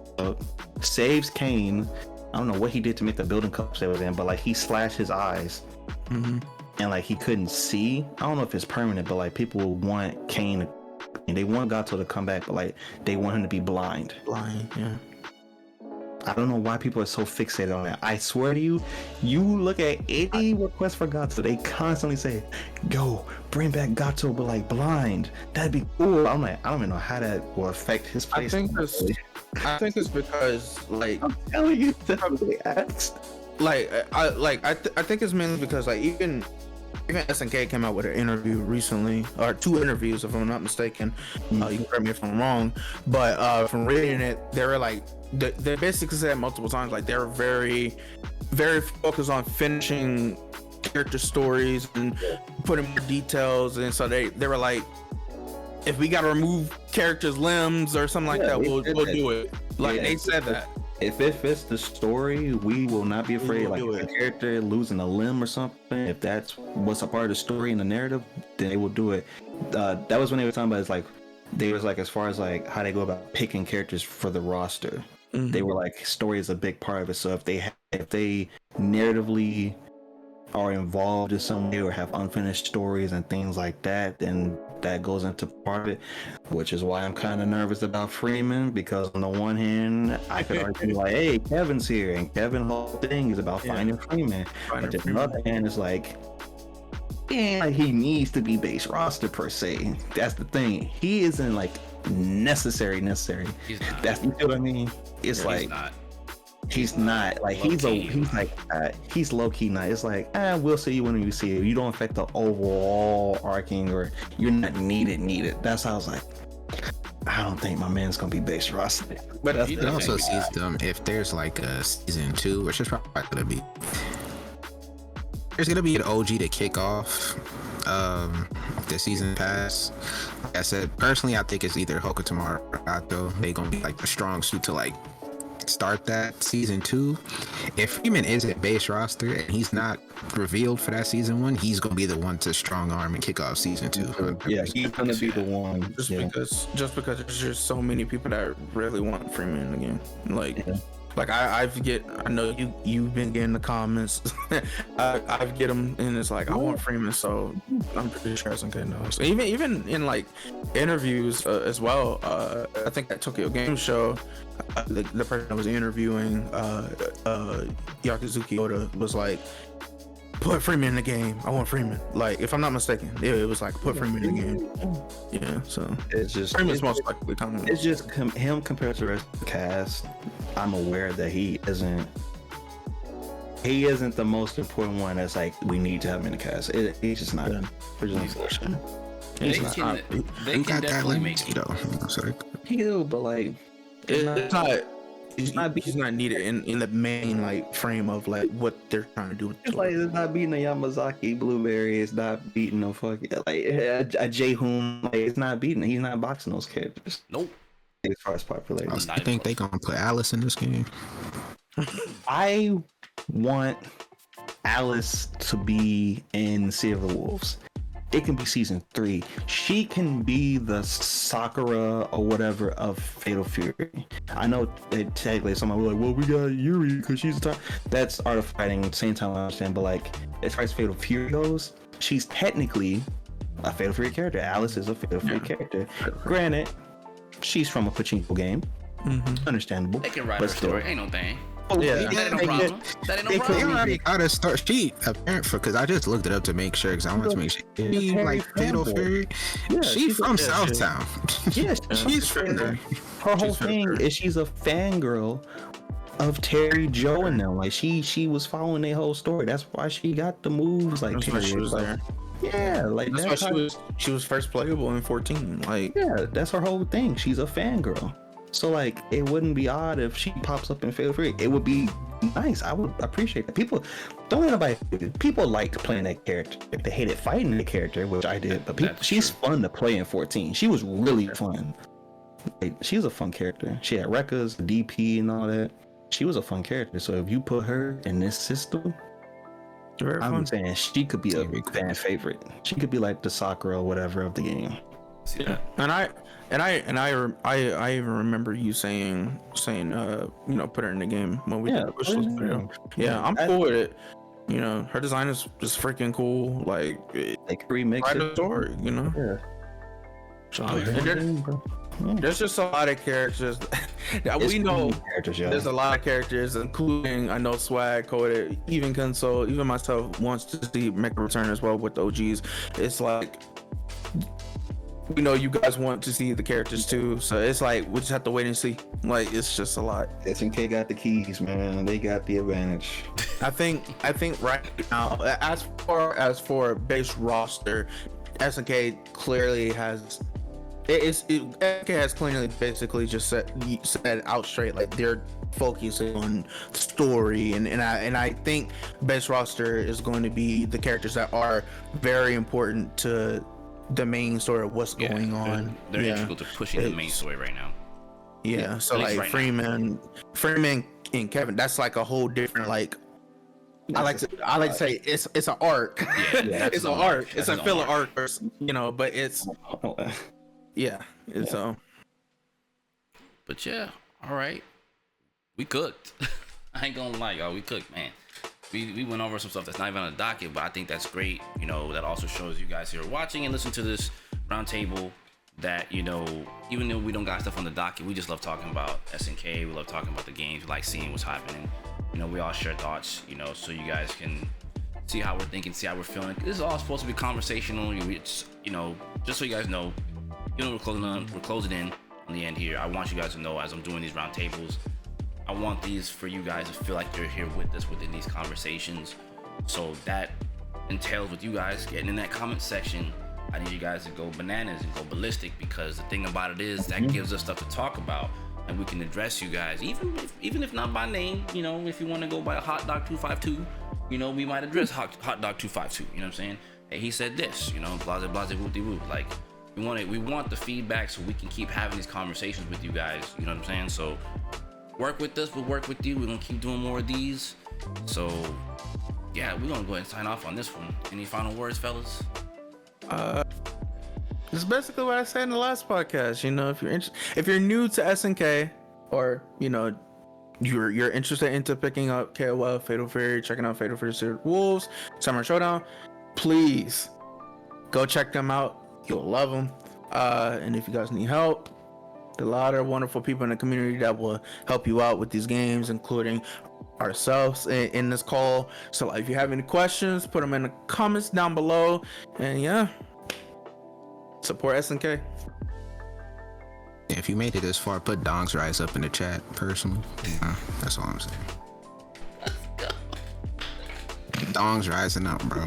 saves Kane. I don't know what he did to make the building collapse that was in, but like he slashed his eyes, and like he couldn't see. I don't know if it's permanent, but like people want Kane, and they want Gato to come back, but like they want him to be blind. Yeah. I don't know why people are so fixated on that. I swear to you, you look at any request for Gato, they constantly say, "Yo, bring back Gato, but like blind. That'd be cool." I'm like, I don't even know how that will affect his place. I think it's because like I'm telling you, that's what they asked. I think it's mainly because like even SNK came out with an interview recently, or 2 interviews if I'm not mistaken. You can correct me if I'm wrong, but from reading it, they were like they basically said multiple times like they're very, very focused on finishing character stories and putting more details, and so they were like, if we gotta remove characters' limbs or something like that, we'll do it. Like they said that. If it fits the story, we will not be afraid. Like if a character losing a limb or something, if that's what's a part of the story and the narrative, then they will do it. That was when they were talking about. It's like they was like as far as like how they go about picking characters for the roster. They were like story is a big part of it. So if they narratively are involved in some way or have unfinished stories and things like that, then that goes into part of it, which is why I'm kind of nervous about Freeman, because on the one hand I could argue like, hey, Kevin's here and Kevin's whole thing is about finding Freeman, but on the other hand it's like, yeah, he needs to be base roster per se. That's the thing, he isn't like necessary. That's, you know what I mean? It's like he's not like he's low key not. It's like we'll see you when we see you. You don't affect the overall arcing, or you're not needed. That's how I was like, I don't think my man's gonna be base roster. But that's It also sees them if there's like a season 2, which is probably gonna be. There's gonna be an OG to kick off the season pass. Like I said, personally, I think it's either Hokutomar or Gato. They gonna be like the strong suit to like start that season 2. If Freeman isn't base roster and he's not revealed for that season 1, he's gonna be the one to strong arm and kick off season 2. Yeah, he's gonna be the one. just because there's just so many people that really want Freeman again. Like I know you've been getting the comments. I've get them, and it's like I want Freeman, so I'm pretty sure SNK knows. Even in like interviews as well. I think at Tokyo Game Show, the person that was interviewing Yakuzuki Oda was like, put Freeman in the game. I want Freeman. Like, if I'm not mistaken, it was like put Freeman in the game. Yeah, so it's just Freeman's most likely coming. It's just him compared to the rest of the cast. I'm aware that he isn't the most important one. That's like we need to have him in the cast. He's just not. We're just unfortunate. They can definitely make it. He do, but like it's not. He's not needed in the main like frame of like what they're trying to do. It's like it's not beating a Yamazaki Blueberry. It's not beating a fucking like a J-Hoon. Like it's not beating. He's not boxing those characters. Nope. As far as popularity, I think they gonna put Alice in this game. I want Alice to be in Sea of the Wolves. It can be season 3. She can be the Sakura or whatever of Fatal Fury. I know technically someone will be like, well, we got Yuri because she's that's art of fighting. At the same time, I understand, but like as far as Fatal Fury goes, she's technically a Fatal Fury character. Alice is a Fatal Fury character. Granted, she's from a pachinko game. Understandable. They can write her story. Ain't no thing. Yeah, That ain't no problem. That ain't no problem. They already got a start sheet apparent for because I just looked it up to make sure because I want to make sure she like Fatal Fury. Yeah, she's from Southtown. Yeah, she's from there. Her whole thing is she's a fangirl of Terry, Joe, and them. Like she was following their whole story. That's why she got the moves. Like Terry she was there. Yeah, like that's why she was first playable in 14. Like yeah, that's her whole thing. She's a fangirl. So like it wouldn't be odd if she pops up in Fatal Fury. It would be nice. I would appreciate that. People liked playing that character. They hated fighting the character, which I did. But she's fun to play in 14. She was really fun. Like, she's a fun character. She had Rekkas, DP, and all that. She was a fun character. So if you put her in this system, I'm saying she could be a fan favorite. She could be like the Sakura or whatever of the game. Yeah. And I even remember you saying put her in the game when we did the wish list video. Yeah, I'm cool with it. You know, her design is just freaking cool. Like remix write a story, you know. Yeah. So, there's just a lot of characters that we know. There's a lot of characters, including I know Swag, Coded, even Kensou, even myself wants to see make a return as well with the OGs. It's like we know you guys want to see the characters too, so it's like we just have to wait and see. Like it's just a lot. SNK got the keys, man. They got the advantage. I think right now, as far as for base roster, SNK clearly has. SNK has clearly basically just said out straight like they're focusing on story and I think base roster is going to be the characters that are very important to the main story of what's going on. They're integral to pushing the main story right now. Yeah, so like right Freeman and Kevin, that's like a whole different like. I like to say it's an arc. Yeah, it's an arc. It's a filler arc, or, but it's it's But yeah, all right, we cooked. I ain't gonna lie, y'all, we cooked, man. We went over some stuff that's not even on the docket, but I think that's great. That also shows you guys here watching and listen to this roundtable that, even though we don't got stuff on the docket, we just love talking about SNK. We love talking about the games. We like seeing what's happening. We all share thoughts, so you guys can see how we're thinking, see how we're feeling. This is all supposed to be conversational. It's, just so you guys know, we're closing in on the end here. I want you guys to know as I'm doing these roundtables, I want these for you guys to feel like you're here with us within these conversations. So that entails with you guys getting in that comment section, I need you guys to go bananas and go ballistic, because the thing about it is that gives us stuff to talk about, and we can address you guys, even if not by name. You know, if you want to go by Hot Dog 252, you know, we might address Hot Dog 252. You know what I'm saying? Hey, he said this. You know, blase blase whoopty whoop. Like, we want the feedback so we can keep having these conversations with you guys. You know what I'm saying? So work with us, we'll work with you. We're gonna keep doing more of these. So yeah, we're gonna go ahead and sign off on this one. Any final words, fellas? It's basically what I said in the last podcast. You know, if you're new to SNK, or you know, you're interested into picking up KOL, Fatal Fury, checking out Fatal Fury Seared Wolves, Summer Showdown, please go check them out. You'll love them. And if you guys need help, a lot of wonderful people in the community that will help you out with these games, including ourselves in this call. So like, if you have any questions, put them in the comments down below. And yeah, support SNK. If you made it this far, put Dong's Rise up in the chat personally. That's all I'm saying. Dong's rising up, bro.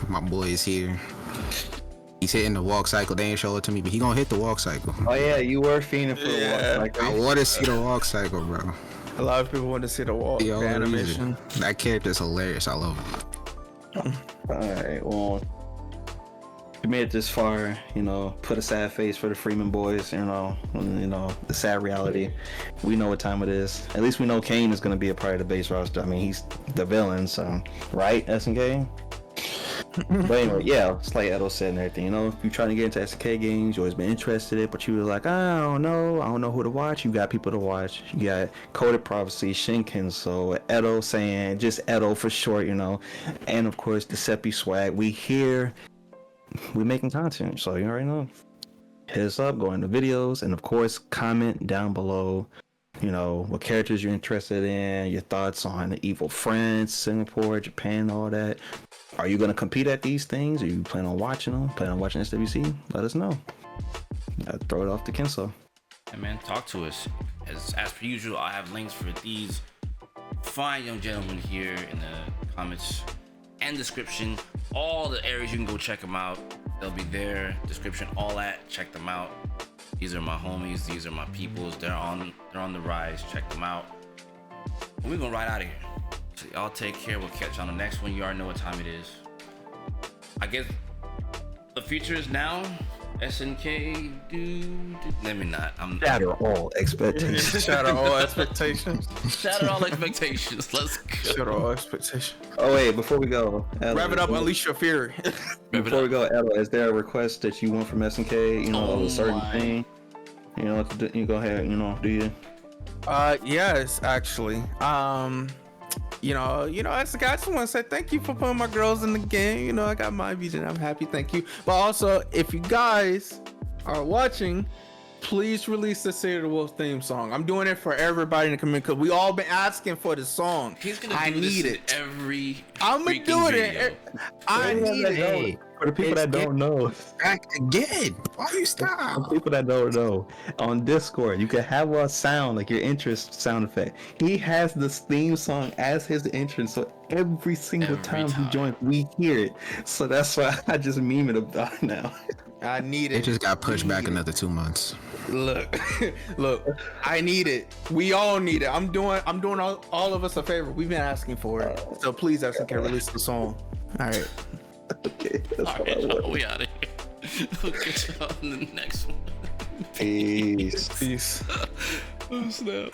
My boy is here. He's hitting the walk cycle. They ain't show it to me, but he gonna hit the walk cycle. Oh yeah, you were fiending for the walk cycle. I want to see the walk cycle, bro. A lot of people want to see the walk, the animation. That character's hilarious. I love him. All right, well, you made it this far. You know, put a sad face for the Freeman boys. You know, the sad reality. We know what time it is. At least we know Kane is gonna be a part of the base roster. I mean, he's the villain, so right, SNK. But anyway, yeah, it's like Edo said and everything. You know, if you're trying to get into SNK games, you always been interested in it, but you were like, I don't know who to watch. You got people to watch. You got Coded Prophecy, ShinKensou, Edo saying just Edo for short, you know, and of course the Seppi swag. We making content, so you already know. Hit us up, go into videos, and of course comment down below. You know, what characters you're interested in, your thoughts on the Evil France, Singapore, Japan, all that. Are you going to compete at these things? Are you planning on watching them? Planning on watching SWC? Let us know. I'll throw it off to Kenso. Hey man, talk to us. As per usual, I have links for these fine young gentlemen here in the comments and description. All the areas you can go check them out. They'll be there. Description, all that. Check them out. These are my homies. These are my peoples. They're on the rise. Check them out. We're gonna ride out of here. So y'all take care. We'll catch you on the next one. You already know what time it is. I guess the future is now. SNK, let me not. Shatter all expectations. Shatter all expectations. Shatter all expectations. Let's go. Shatter all expectations. Oh wait, before we go, wrap it up. Unleash your fury. Before we go, Ella, is there a request that you want from SNK? You know, a certain thing. You know, you go ahead. You know, do you? Yes, actually. You know, SNK, I just want to say thank you for putting my girls in the game. You know, I got my beat and I'm happy. Thank you. But also, if you guys are watching, please release the City of the Wolf theme song. I'm doing it for everybody in the community because we all been asking for this song. He's gonna do this in every. I'm gonna do it. I need it. For the people that don't know, back again. Why you stop? For people that don't know, on Discord, you can have a sound like your interest sound effect. He has this theme song as his entrance, so every single time he joins, we hear it. So that's why I just meme it about now. I need it. It just got pushed back another 2 months. Look, I need it. We all need it. I'm doing all of us a favor. We've been asking for it. So please, SNK, release the song. All right. Okay. Alright, we out of here. We'll catch you on the next one. Peace. Peace. Oh, snap.